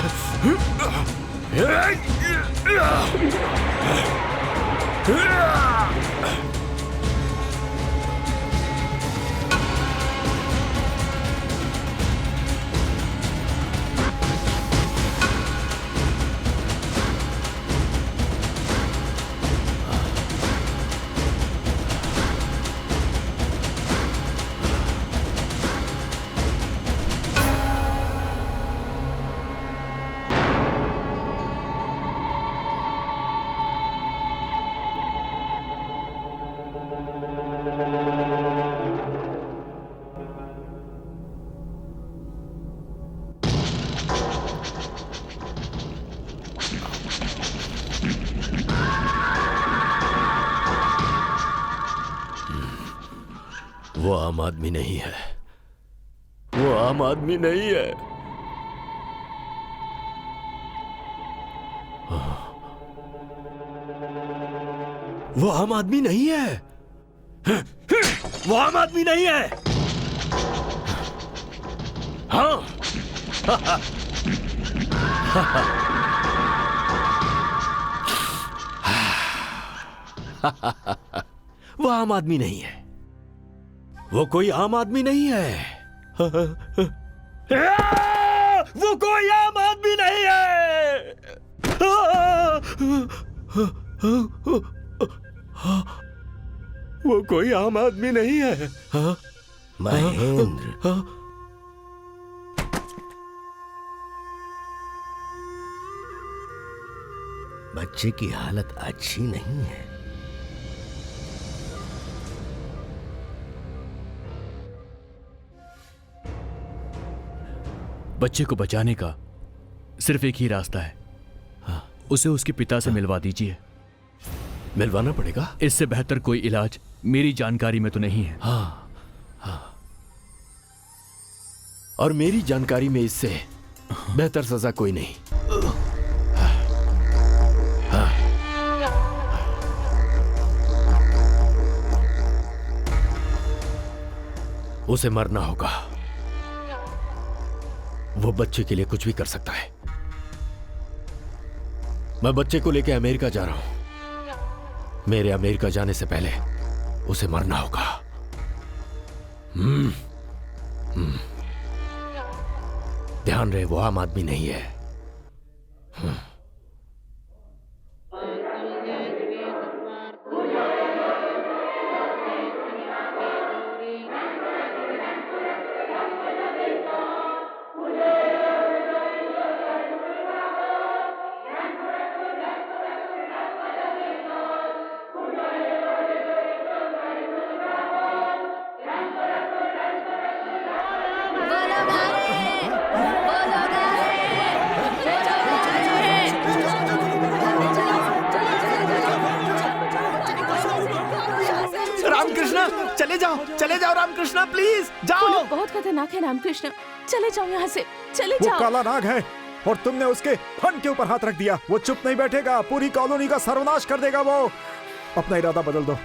वो आम आदमी नहीं है। वो आम आदमी नहीं है। वो आम आदमी नहीं है। वो आम आदमी नहीं है। हाँ। वो आम आदमी नहीं है। वो कोई आम आदमी नहीं है। वो कोई आम आदमी नहीं है। वो कोई आम आदमी नहीं है। महेंद्र, बच्चे की हालत अच्छी नहीं है। बच्चे को बचाने का सिर्फ एक ही रास्ता है। उसे उसके पिता से मिलवा दीजिए। मिलवाना पड़ेगा? इससे बेहतर कोई इलाज मेरी जानकारी में तो नहीं है। हाँ, हाँ। और मेरी जानकारी में इससे बेहतर सजा कोई नहीं। उसे मरना होगा। वो बच्चे के लिए कुछ भी कर सकता है। मैं बच्चे को लेकर अमेरिका जा रहा हूं। मेरे अमेरिका जाने से पहले उसे मरना होगा। ध्यान रहे, वो आम आदमी नहीं है। चले जाओ रामकृष्णा, प्लीज वो जाओ। लोग बहुत खतरनाक है रामकृष्ण, चले जाओ यहाँ से, चले वो जाओ। काला नाग है और तुमने उसके फन के ऊपर हाथ रख दिया। वो चुप नहीं बैठेगा, पूरी कॉलोनी का सर्वनाश कर देगा वो। अपना इरादा बदल दो।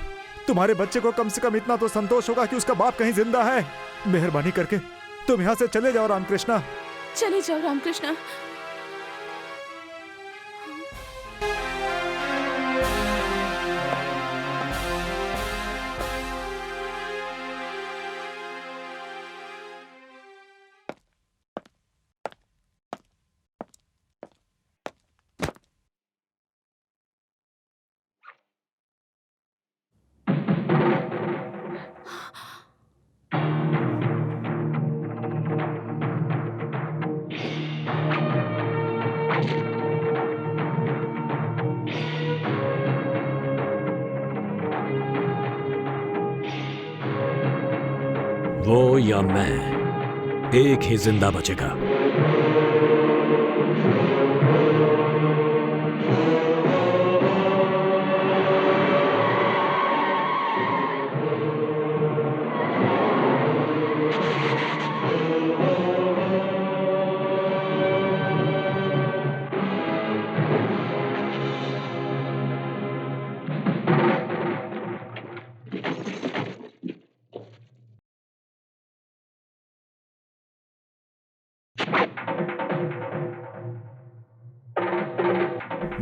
तुम्हारे बच्चे को कम से कम इतना तो संतोष होगा कि उसका बाप कहीं जिंदा है। मेहरबानी करके तुम यहाँ से चले जाओ रामकृष्णा। चले जाओ रामकृष्ण। वो या मैं, एक ही जिंदा बचेगा।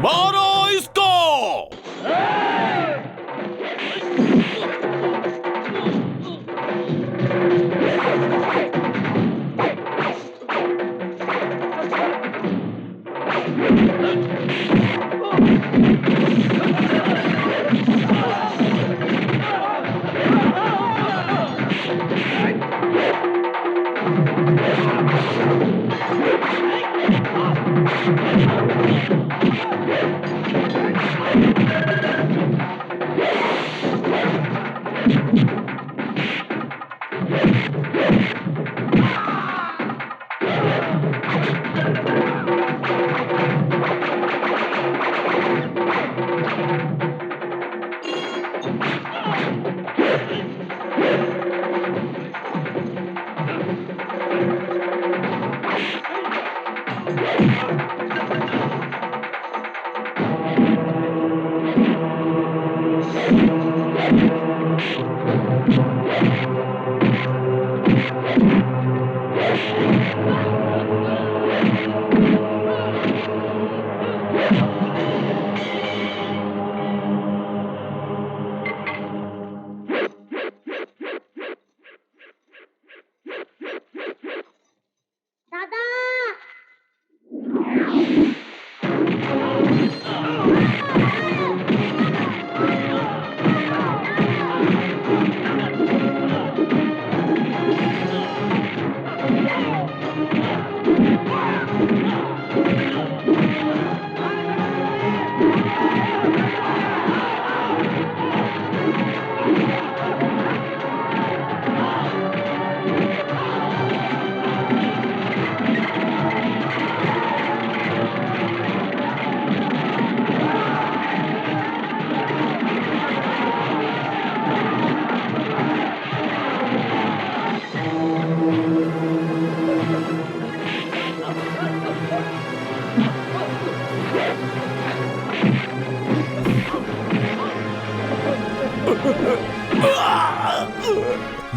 मारो इसको।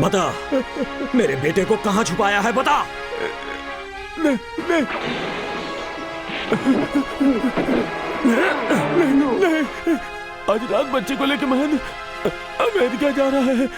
बता, मेरे बेटे को कहाँ छुपाया है, बता। नहीं, आज रात बच्चे को लेकर महन अमेरिका जा रहा है।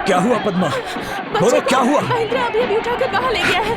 क्या हुआ पद्मा? बोलो क्या हुआ? महेंद्र अभी अभी उठाकर कहाँ ले गया है?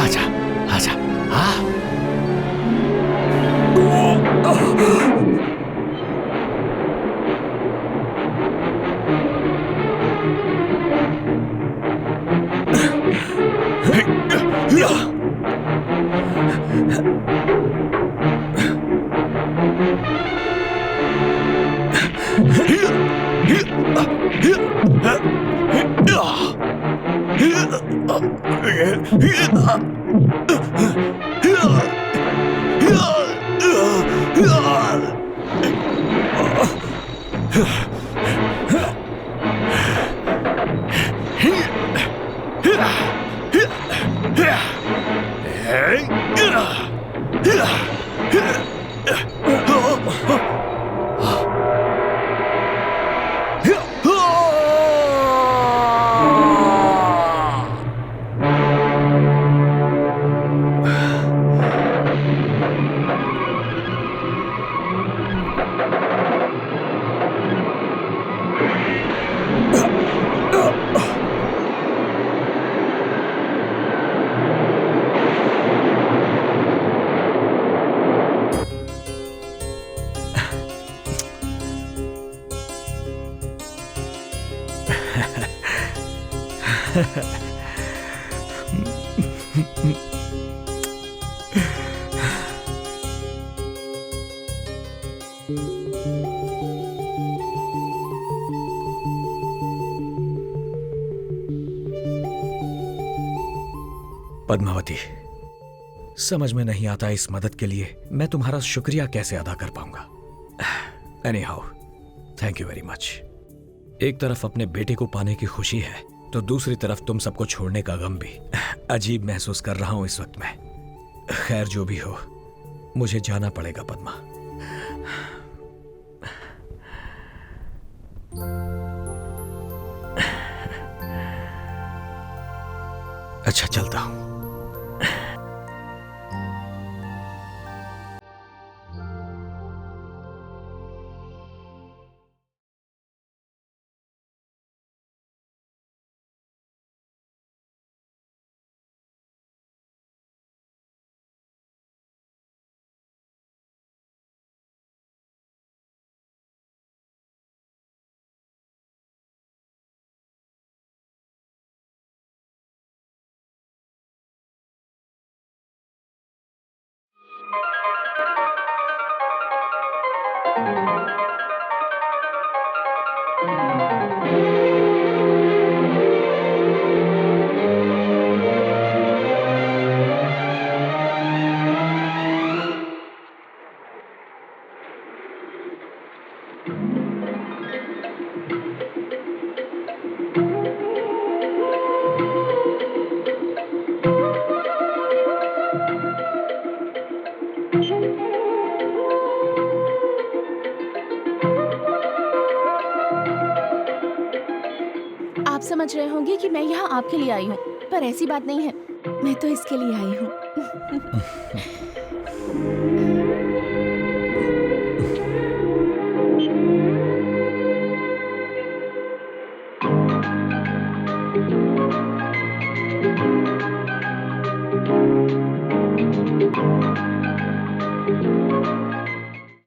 आजा आजा हाँ पद्मावती, समझ में नहीं आता इस मदद के लिए मैं तुम्हारा शुक्रिया कैसे अदा कर पाऊंगा। Any how, thank you very much. एक तरफ अपने बेटे को पाने की खुशी है तो दूसरी तरफ तुम सबको छोड़ने का गम भी। अजीब महसूस कर रहा हूं इस वक्त में। खैर जो भी हो, मुझे जाना पड़ेगा पद्मा। अच्छा चलता हूं। आप समझ रहे होंगे कि मैं यहाँ आपके लिए आई हूँ, पर ऐसी बात नहीं है। मैं तो इसके लिए आई हूँ।